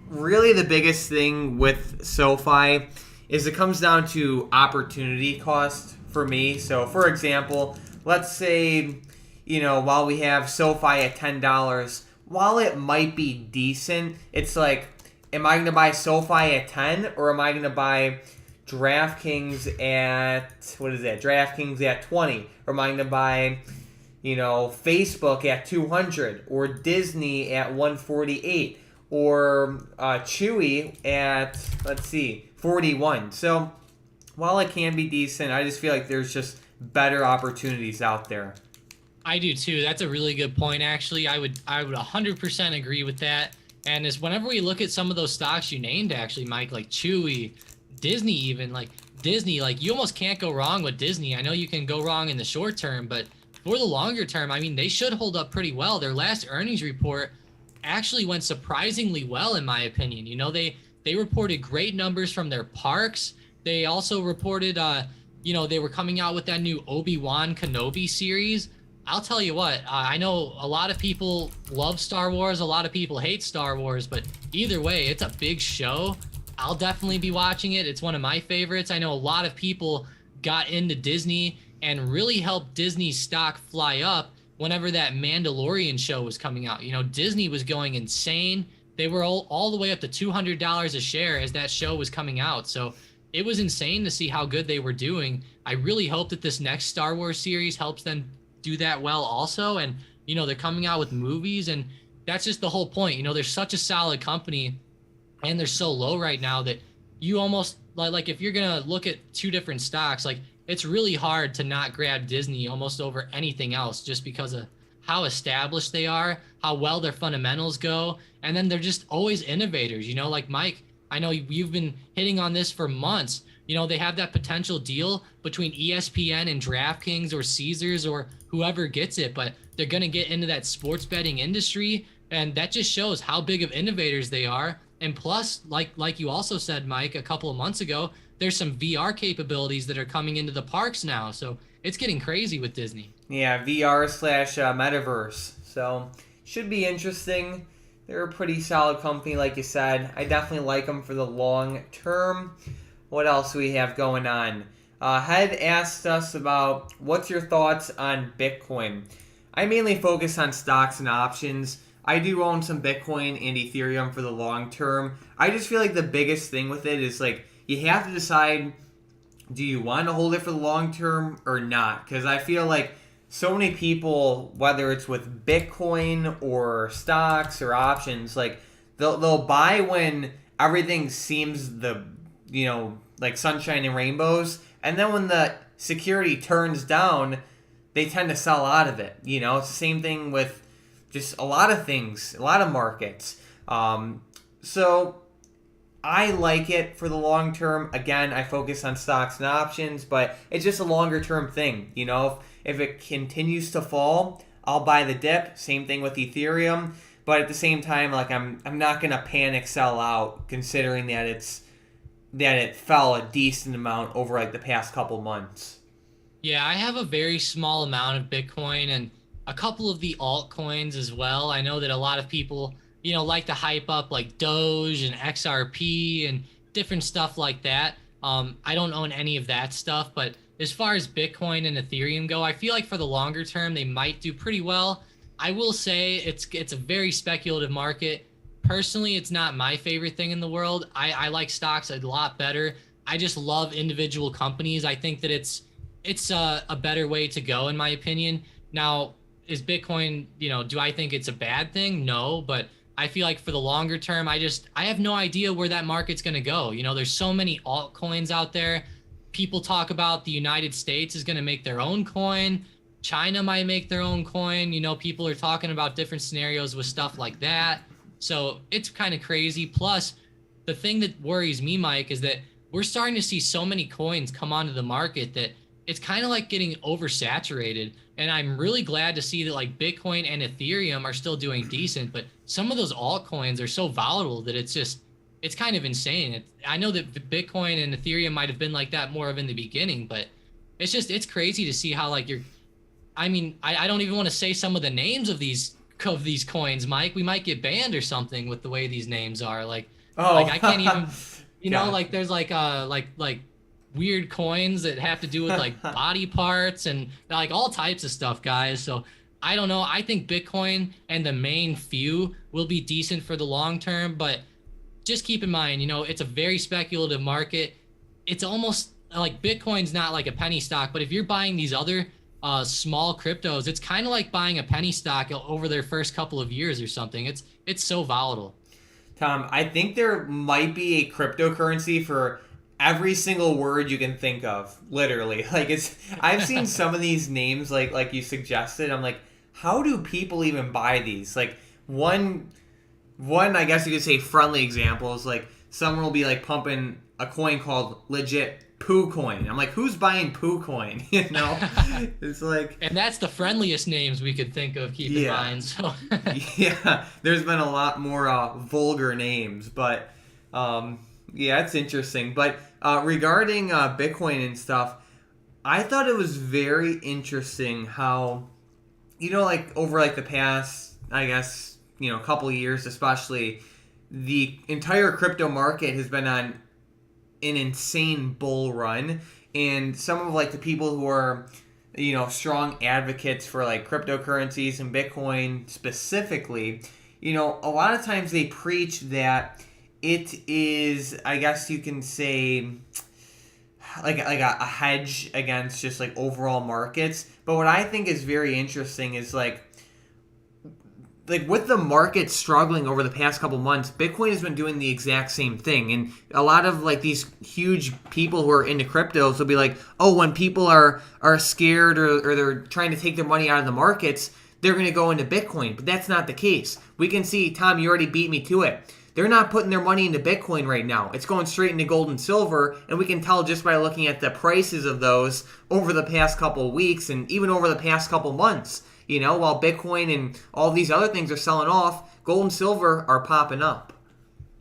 Really the biggest thing with SoFi is it comes down to opportunity cost for me. So, for example, let's say, while we have SoFi at $10, while it might be decent, it's like, am I going to buy SoFi at 10 or am I going to buy DraftKings at, DraftKings at 20? Or am I going to buy, Facebook at 200 or Disney at 148 or Chewy at, 41. So while it can be decent, I just feel like there's just better opportunities out there. I do too. That's a really good point, actually. I would 100% agree with that. And whenever we look at some of those stocks you named, actually, Mike, like Chewy, Disney even, like you almost can't go wrong with Disney. I know you can go wrong in the short term, but for the longer term, I mean, they should hold up pretty well. Their last earnings report actually went surprisingly well, in my opinion. They reported great numbers from their parks. They also reported, they were coming out with that new Obi-Wan Kenobi series. I'll tell you what, I know a lot of people love Star Wars, a lot of people hate Star Wars, but either way, it's a big show. I'll definitely be watching it. It's one of my favorites. I know a lot of people got into Disney and really helped Disney's stock fly up whenever that Mandalorian show was coming out. Disney was going insane. They were all the way up to $200 a share as that show was coming out. So it was insane to see how good they were doing. I really hope that this next Star Wars series helps them do that well also. And, they're coming out with movies, and that's just the whole point. They're such a solid company, and they're so low right now that you almost, like if you're going to look at two different stocks, like it's really hard to not grab Disney almost over anything else just because of how established they are, how well their fundamentals go, and then they're just always innovators. Like Mike, I know you've been hitting on this for months. They have that potential deal between ESPN and DraftKings or Caesars or whoever gets it, but they're going to get into that sports betting industry, and that just shows how big of innovators they are. And plus, like you also said, Mike, a couple of months ago, there's some VR capabilities that are coming into the parks now, so it's getting crazy with Disney. Yeah, VR/metaverse. So should be interesting. They're a pretty solid company, like you said. I definitely like them for the long term. What else do we have going on? Head asked us about what's your thoughts on Bitcoin. I mainly focus on stocks and options. I do own some Bitcoin and Ethereum for the long term. I just feel like the biggest thing with it is like you have to decide, do you want to hold it for the long term or not? Because I feel like so many people, whether it's with Bitcoin or stocks or options, like they'll buy when everything seems like sunshine and rainbows, and then when the security turns down, they tend to sell out of it. It's the same thing with just a lot of things, a lot of markets. So I like it for the long term. Again, I focus on stocks and options, but it's just a longer term thing. If it continues to fall, I'll buy the dip. Same thing with Ethereum. But at the same time, like I'm not gonna panic sell out, considering that it fell a decent amount over like the past couple months. Yeah, I have a very small amount of Bitcoin and a couple of the altcoins as well. I know that a lot of people, like to hype up like Doge and XRP and different stuff like that. I don't own any of that stuff, but as far as Bitcoin and Ethereum go, I feel like for the longer term, they might do pretty well. I will say it's a very speculative market. Personally, it's not my favorite thing in the world. I like stocks a lot better. I just love individual companies. I think that it's a better way to go, in my opinion. Now, is Bitcoin, do I think it's a bad thing? No, but I feel like for the longer term, I have no idea where that market's going to go. There's so many altcoins out there. People talk about the United States is going to make their own coin. China might make their own coin. People are talking about different scenarios with stuff like that. So it's kind of crazy. Plus, the thing that worries me, Mike, is that we're starting to see so many coins come onto the market that it's kind of like getting oversaturated. And I'm really glad to see that like Bitcoin and Ethereum are still doing decent, but some of those altcoins are so volatile that it's kind of insane. I know that Bitcoin and Ethereum might have been like that more of in the beginning, but it's crazy to see how like I don't even want to say some of the names of these coins, Mike. We might get banned or something with the way these names are. Like I can't even, like there's like weird coins that have to do with like body parts and like all types of stuff, guys. So I don't know. I think Bitcoin and the main few will be decent for the long term, but just keep in mind, it's a very speculative market. It's almost like Bitcoin's not like a penny stock, but if you're buying these other small cryptos, it's kind of like buying a penny stock over their first couple of years or something. It's so volatile. Tom, I think there might be a cryptocurrency for every single word you can think of, literally. Like I've seen some of these names like you suggested. I'm like, how do people even buy these? Like one I guess you could say friendly example is like someone will be like pumping a coin called legit Poo Coin. I'm like, who's buying Poo Coin? It's like, and that's the friendliest names we could think of. Keep in mind. So yeah, there's been a lot more vulgar names, but yeah, it's interesting. But regarding Bitcoin and stuff, I thought it was very interesting how like over like the past, I guess, couple of years especially, the entire crypto market has been on an insane bull run, and some of like the people who are strong advocates for like cryptocurrencies and Bitcoin specifically, a lot of times they preach that it is, I guess you can say, like a hedge against just like overall markets. But what I think is very interesting is like with the market struggling over the past couple months, Bitcoin has been doing the exact same thing. And a lot of like these huge people who are into cryptos will be like, oh, when people are scared or they're trying to take their money out of the markets, they're going to go into Bitcoin. But that's not the case. We can see, Tom, you already beat me to it. They're not putting their money into Bitcoin right now. It's going straight into gold and silver, and we can tell just by looking at the prices of those over the past couple of weeks and even over the past couple months. While Bitcoin and all these other things are selling off, gold and silver are popping up.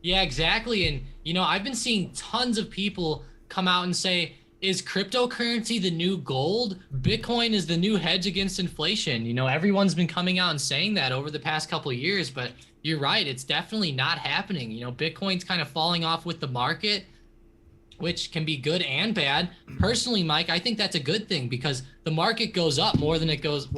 Yeah, exactly. And, I've been seeing tons of people come out and say, is cryptocurrency the new gold? Bitcoin is the new hedge against inflation. Everyone's been coming out and saying that over the past couple of years, but you're right. It's definitely not happening. Bitcoin's kind of falling off with the market, which can be good and bad. Personally, Mike, I think that's a good thing because the market goes up more than it goes,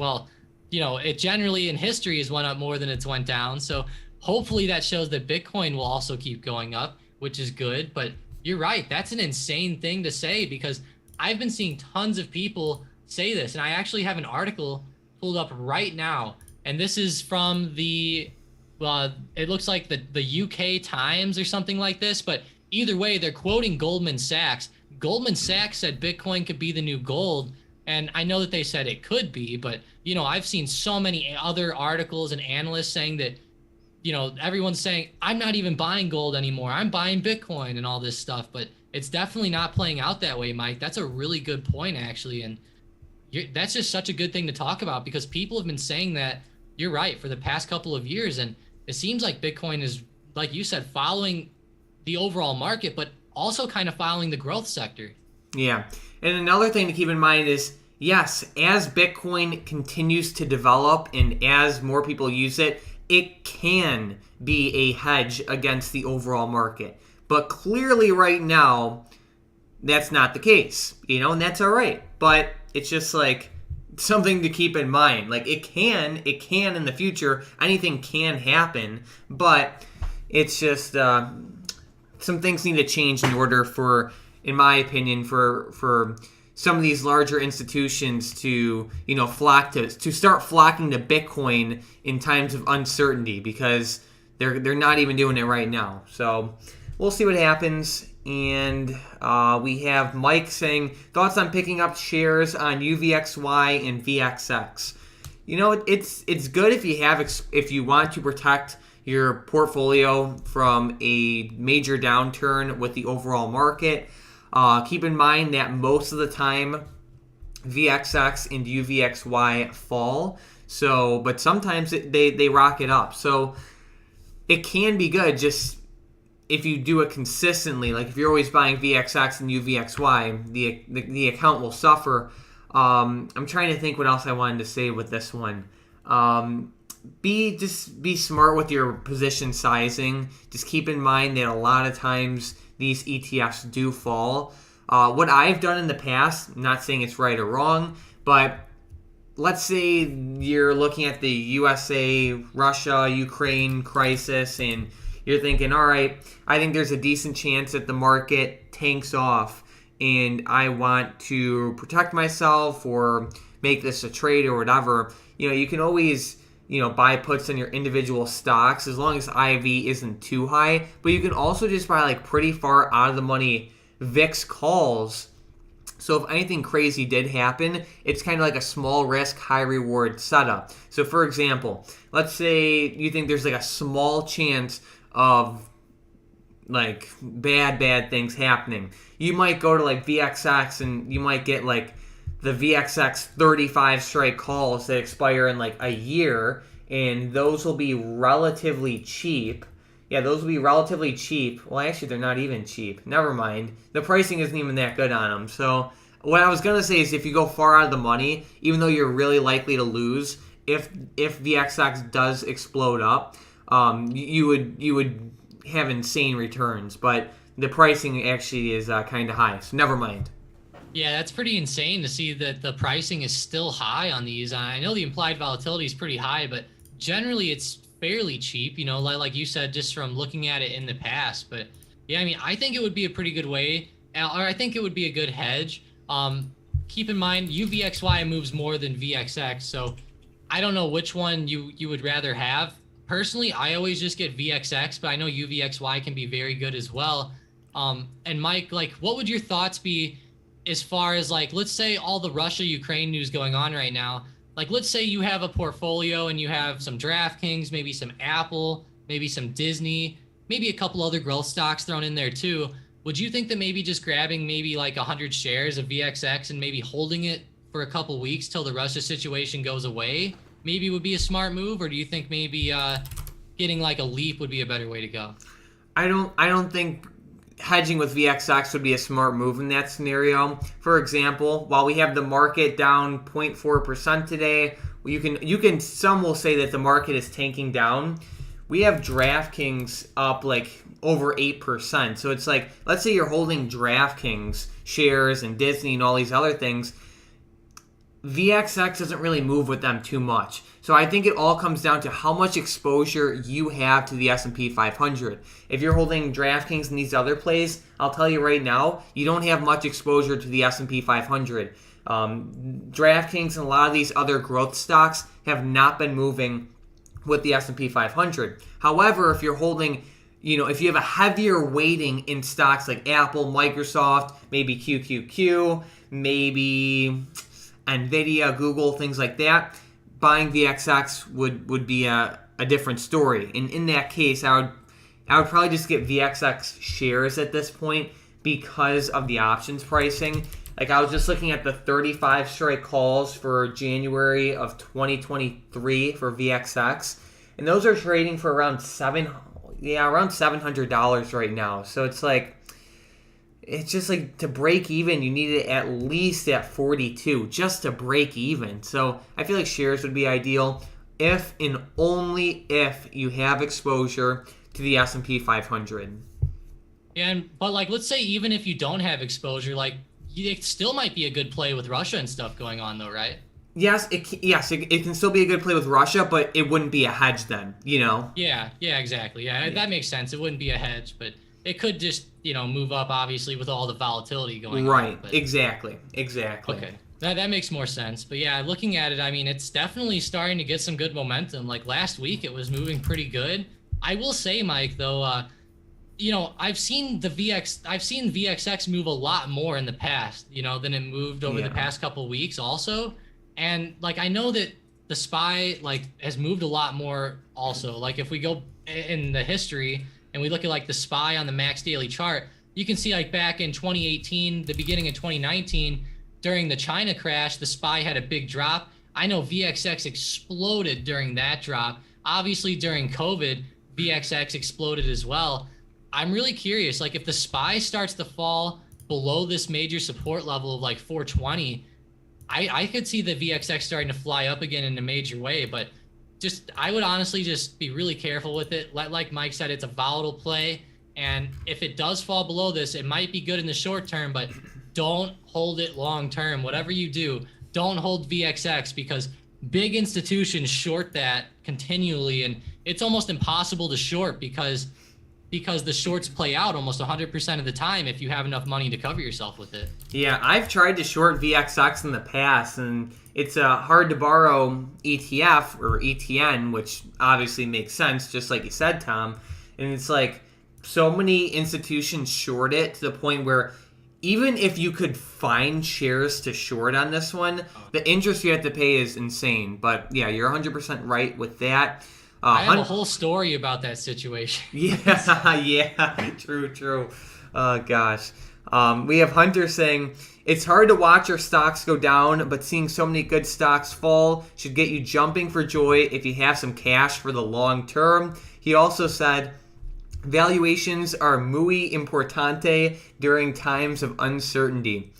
it generally in history has went up more than it's went down. So hopefully that shows that Bitcoin will also keep going up, which is good. But you're right. That's an insane thing to say because I've been seeing tons of people say this. And I actually have an article pulled up right now. And this is from it looks like the UK Times or something like this. But either way, they're quoting Goldman Sachs. Goldman Sachs said Bitcoin could be the new gold. And I know that they said it could be, but, I've seen so many other articles and analysts saying that, everyone's saying, I'm not even buying gold anymore. I'm buying Bitcoin and all this stuff. But it's definitely not playing out that way, Mike. That's a really good point, actually. And that's just such a good thing to talk about because people have been saying that, you're right, for the past couple of years. And it seems like Bitcoin is, like you said, following the overall market, but also kind of following the growth sector. Yeah. And another thing to keep in mind is, yes, as Bitcoin continues to develop and as more people use it, it can be a hedge against the overall market. But clearly right now, that's not the case, and that's all right. But it's just like something to keep in mind. Like it can in the future, anything can happen, but it's just some things need to change in order for, in my opinion, for some of these larger institutions to start flocking to Bitcoin in times of uncertainty because they're not even doing it right now. So we'll see what happens. And we have Mike saying thoughts on picking up shares on UVXY and VXX. It's good if you want to protect your portfolio from a major downturn with the overall market. Keep in mind that most of the time VXX and UVXY fall. So, but sometimes they rocket up. So it can be good just if you do it consistently. Like if you're always buying VXX and UVXY, the account will suffer. I'm trying to think what else I wanted to say with this one. Be smart with your position sizing. Just keep in mind that a lot of times these ETFs do fall. What I've done in the past, I'm not saying it's right or wrong, but let's say you're looking at the USA, Russia, Ukraine crisis, and you're thinking, all right, I think there's a decent chance that the market tanks off, and I want to protect myself or make this a trade or whatever. You can always buy puts on your individual stocks as long as IV isn't too high. But you can also just buy like pretty far out of the money VIX calls. So if anything crazy did happen, it's kind of like a small risk, high reward setup. So for example, let's say you think there's like a small chance of like bad things happening. You might go to like VXX and you might get like the VXX 35 strike calls that expire in like a year, and those will be relatively cheap. Yeah, those will be relatively cheap. Well, actually, they're not even cheap. Never mind. The pricing isn't even that good on them. So what I was going to say is if you go far out of the money, even though you're really likely to lose, if VXX does explode up, you would have insane returns, but the pricing actually is kind of high, so never mind. Yeah, that's pretty insane to see that the pricing is still high on these. I know the implied volatility is pretty high, but generally it's fairly cheap, like you said, just from looking at it in the past. But yeah, I mean, I think it would be a pretty good way, or I think it would be a good hedge. Keep in mind, UVXY moves more than VXX, so I don't know which one you would rather have. Personally, I always just get VXX, but I know UVXY can be very good as well. And Mike, like, what would your thoughts be as far as, like, let's say all the Russia-Ukraine news going on right now? Like, let's say you have a portfolio and you have some DraftKings, maybe some Apple, maybe some Disney, maybe a couple other growth stocks thrown in there too. Would you think that maybe just grabbing maybe like 100 shares of VXX and maybe holding it for a couple weeks till the Russia situation goes away maybe would be a smart move? Or do you think maybe getting like a leap would be a better way to go? I don't think hedging with VXX would be a smart move in that scenario. For example, while we have the market down 0.4% today, some will say that the market is tanking down. We have DraftKings up like over 8%. So it's like, let's say you're holding DraftKings shares and Disney and all these other things. VXX doesn't really move with them too much. So I think it all comes down to how much exposure you have to the S&P 500. If you're holding DraftKings and these other plays, I'll tell you right now, you don't have much exposure to the S&P 500. DraftKings and a lot of these other growth stocks have not been moving with the S&P 500. However, if you're holding, if you have a heavier weighting in stocks like Apple, Microsoft, maybe QQQ, maybe Nvidia, Google, things like that, buying VXX would be a different story. And in that case, I would probably just get VXX shares at this point because of the options pricing. Like, I was just looking at the 35 strike calls for January of 2023 for VXX, and those are trading for around $700 right now. So it's just like to break even, you need it at least at 42 just to break even. So I feel like shares would be ideal if and only if you have exposure to the S&P 500. Yeah, but like, let's say even if you don't have exposure, like, it still might be a good play with Russia and stuff going on, though, right? Yes, it can still be a good play with Russia, but it wouldn't be a hedge then, Yeah, exactly. Yeah, that makes sense. It wouldn't be a hedge, but it could just, move up, obviously, with all the volatility going on. Right, But exactly. Okay, that makes more sense. But yeah, looking at it, I mean, it's definitely starting to get some good momentum. Like last week, it was moving pretty good. I will say, Mike, though, I've seen VXX move a lot more in the past, than it moved over the past couple weeks also. And like, I know that the SPY has moved a lot more also. Like, if we go in the history and we look at like the SPY on the max daily chart, you can see like back in 2018, the beginning of 2019, during the China crash, the SPY had a big drop. I know VXX exploded during that drop. Obviously during COVID, VXX exploded as well. I'm really curious, like, if the SPY starts to fall below this major support level of like 420, I could see the VXX starting to fly up again in a major way. But I would honestly just be really careful with it. Like Mike said, it's a volatile play. And if it does fall below this, it might be good in the short term, but don't hold it long term. Whatever you do, don't hold VXX, because big institutions short that continually. And it's almost impossible to short because the shorts play out almost 100% of the time if you have enough money to cover yourself with it. Yeah, I've tried to short VXX in the past, and it's a hard to borrow ETF or ETN, which obviously makes sense, just like you said, Tom. And it's like so many institutions short it to the point where even if you could find shares to short on this one, the interest you have to pay is insane. But yeah, you're 100% right with that. I have a whole story about that situation. Yeah, true. Gosh. We have Hunter saying, it's hard to watch our stocks go down, but seeing so many good stocks fall should get you jumping for joy if you have some cash for the long term. He also said, valuations are muy importante during times of uncertainty.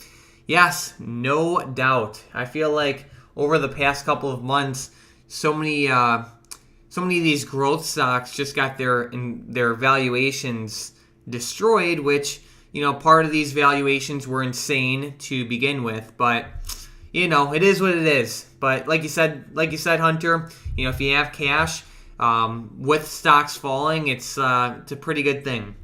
Yes, no doubt. I feel like over the past couple of months, so many of these growth stocks just got their valuations destroyed, which, part of these valuations were insane to begin with, but it is what it is. But like you said, Hunter, if you have cash, with stocks falling, it's a pretty good thing.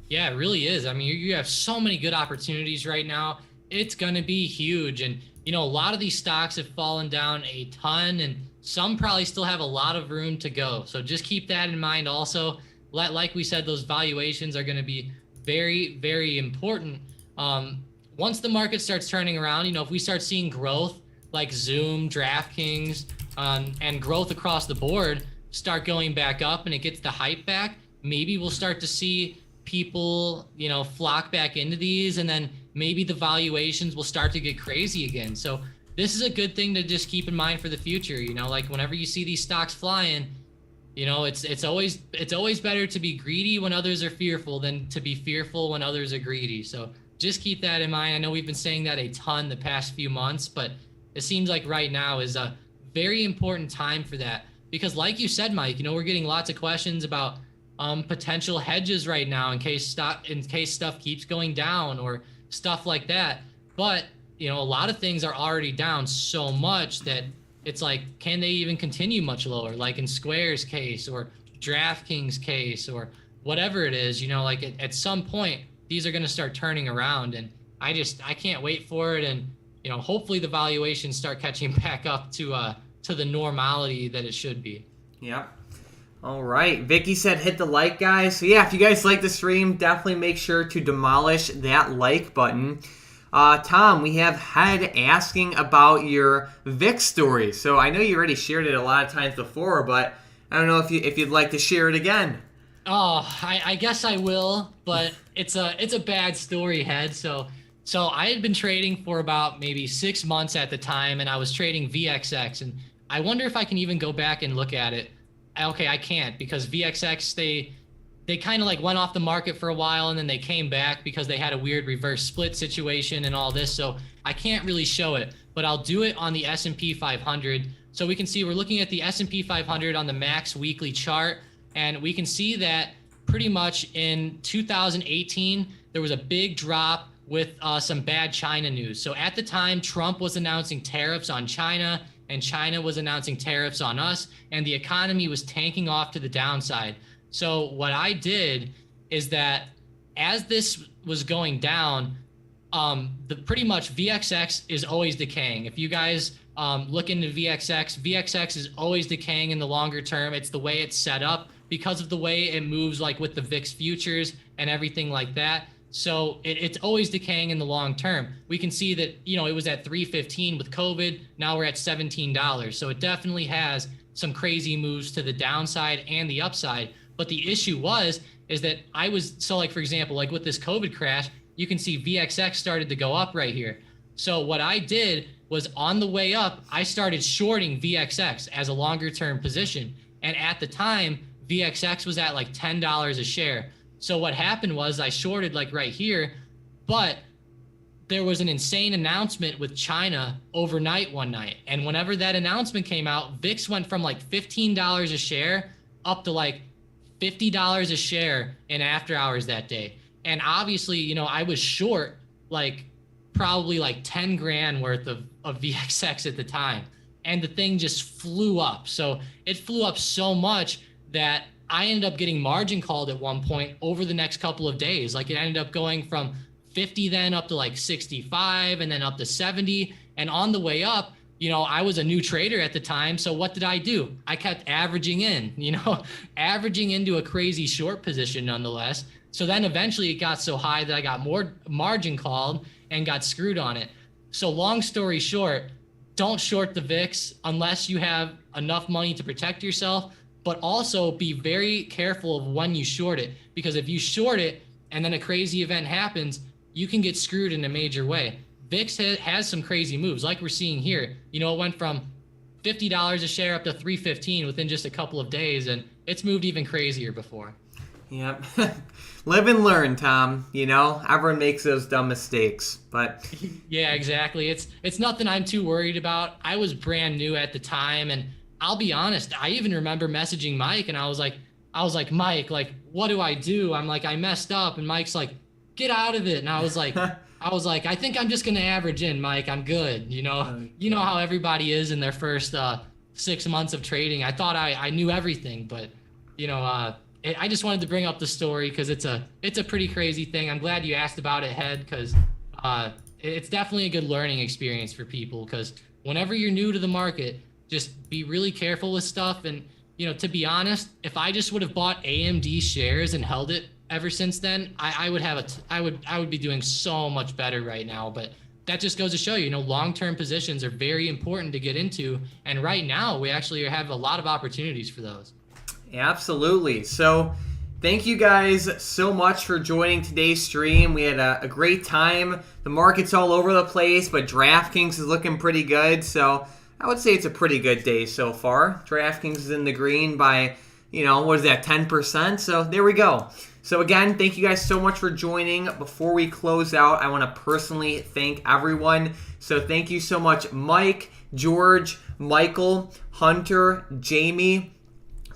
Yeah, it really is. I mean, you have so many good opportunities right now. It's going to be huge. And, a lot of these stocks have fallen down a ton, and some probably still have a lot of room to go. So just keep that in mind also. Like we said, those valuations are going to be very, very important. Once the market starts turning around, if we start seeing growth like Zoom, DraftKings, and growth across the board start going back up and it gets the hype back, maybe we'll start to see people, flock back into these, and then maybe the valuations will start to get crazy again. So this is a good thing to just keep in mind for the future. Like whenever you see these stocks flying, it's always better to be greedy when others are fearful than to be fearful when others are greedy. So just keep that in mind. I know we've been saying that a ton the past few months, but it seems like right now is a very important time for that, because like you said, Mike, we're getting lots of questions about potential hedges right now in case stuff keeps going down or stuff like that. But a lot of things are already down so much that it's like, can they even continue much lower? Like in Square's case or DraftKings case or whatever it is, like at some point these are going to start turning around, and I can't wait for it. And hopefully the valuations start catching back up to the normality that it should be. Yep. All right. Vicky said hit the like, guys. So yeah, if you guys like the stream, definitely make sure to demolish that like button. Tom, we have Head asking about your VIX story. So I know you already shared it a lot of times before, but I don't know if you'd like to share it again. Oh, I guess I will, but it's a bad story, Head. So I had been trading for about maybe 6 months at the time, and I was trading VXX, and I wonder if I can even go back and look at it. Okay, I can't, because VXX, they kind of like went off the market for a while, and then they came back because they had a weird reverse split situation and all this. So I can't really show it, but I'll do it on the S&P 500. So we can see we're looking at the S&P 500 on the max weekly chart, and we can see that pretty much in 2018, there was a big drop with some bad China news. So at the time, Trump was announcing tariffs on China, and China was announcing tariffs on us, and the economy was tanking off to the downside. So what I did is that as this was going down, pretty much VXX is always decaying. If you guys look into VXX is always decaying in the longer term. It's the way it's set up because of the way it moves, like with the VIX futures and everything like that. So it's always decaying in the long term. We can see that, it was at $3.15 with COVID. Now we're at $17. So it definitely has some crazy moves to the downside and the upside. But the issue is that for example, like with this COVID crash, you can see VXX started to go up right here. So what I did was on the way up, I started shorting VXX as a longer term position. And at the time, VXX was at like $10 a share. So what happened was I shorted like right here, but there was an insane announcement with China overnight one night. And whenever that announcement came out, VIX went from like $15 a share up to like $50 a share in after hours that day. And obviously, I was short like probably like 10 grand worth of VXX at the time. And the thing just flew up. So it flew up so much that I ended up getting margin called at one point over the next couple of days. Like it ended up going from 50 then up to like 65 and then up to 70. And on the way up, I was a new trader at the time. So what did I do? I kept averaging in, averaging into a crazy short position nonetheless. So then eventually it got so high that I got more margin called and got screwed on it. So long story short, don't short the VIX unless you have enough money to protect yourself. But also be very careful of when you short it, because if you short it and then a crazy event happens, you can get screwed in a major way. VIX has some crazy moves like we're seeing here. It went from $50 a share up to $3.15 within just a couple of days, and it's moved even crazier before. Yep. Live and learn, Tom. Everyone makes those dumb mistakes, but yeah, exactly. It's nothing I'm too worried about. I was brand new at the time, and I'll be honest. I even remember messaging Mike, and I was like, Mike, like, what do I do? I'm like, I messed up, and Mike's like, get out of it. And I was like, I think I'm just gonna average in, Mike. I'm good. You know how everybody is in their first 6 months of trading. I thought I knew everything, but I just wanted to bring up the story because it's a pretty crazy thing. I'm glad you asked about it, Head, because it's definitely a good learning experience for people. Because whenever you're new to the market, just be really careful with stuff. And to be honest, if I just would have bought AMD shares and held it ever since then, I would be doing so much better right now. But that just goes to show long-term positions are very important to get into. And right now, we actually have a lot of opportunities for those. Absolutely. So thank you guys so much for joining today's stream. We had a great time. The market's all over the place, but DraftKings is looking pretty good. So I would say it's a pretty good day so far. DraftKings is in the green by, what is that, 10%? So there we go. So again, thank you guys so much for joining. Before we close out, I want to personally thank everyone. So thank you so much, Mike, George, Michael, Hunter, Jamie,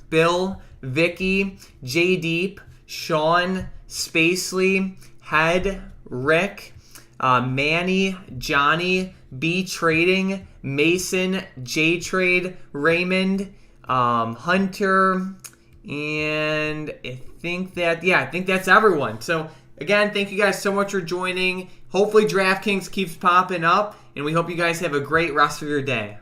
Bill, Vicky, J-Deep, Sean, Spacely, Head, Rick, Manny, Johnny, B Trading, Mason, J Trade, Raymond, Hunter, and I think that's everyone. So again, thank you guys so much for joining. Hopefully DraftKings keeps popping up, and we hope you guys have a great rest of your day.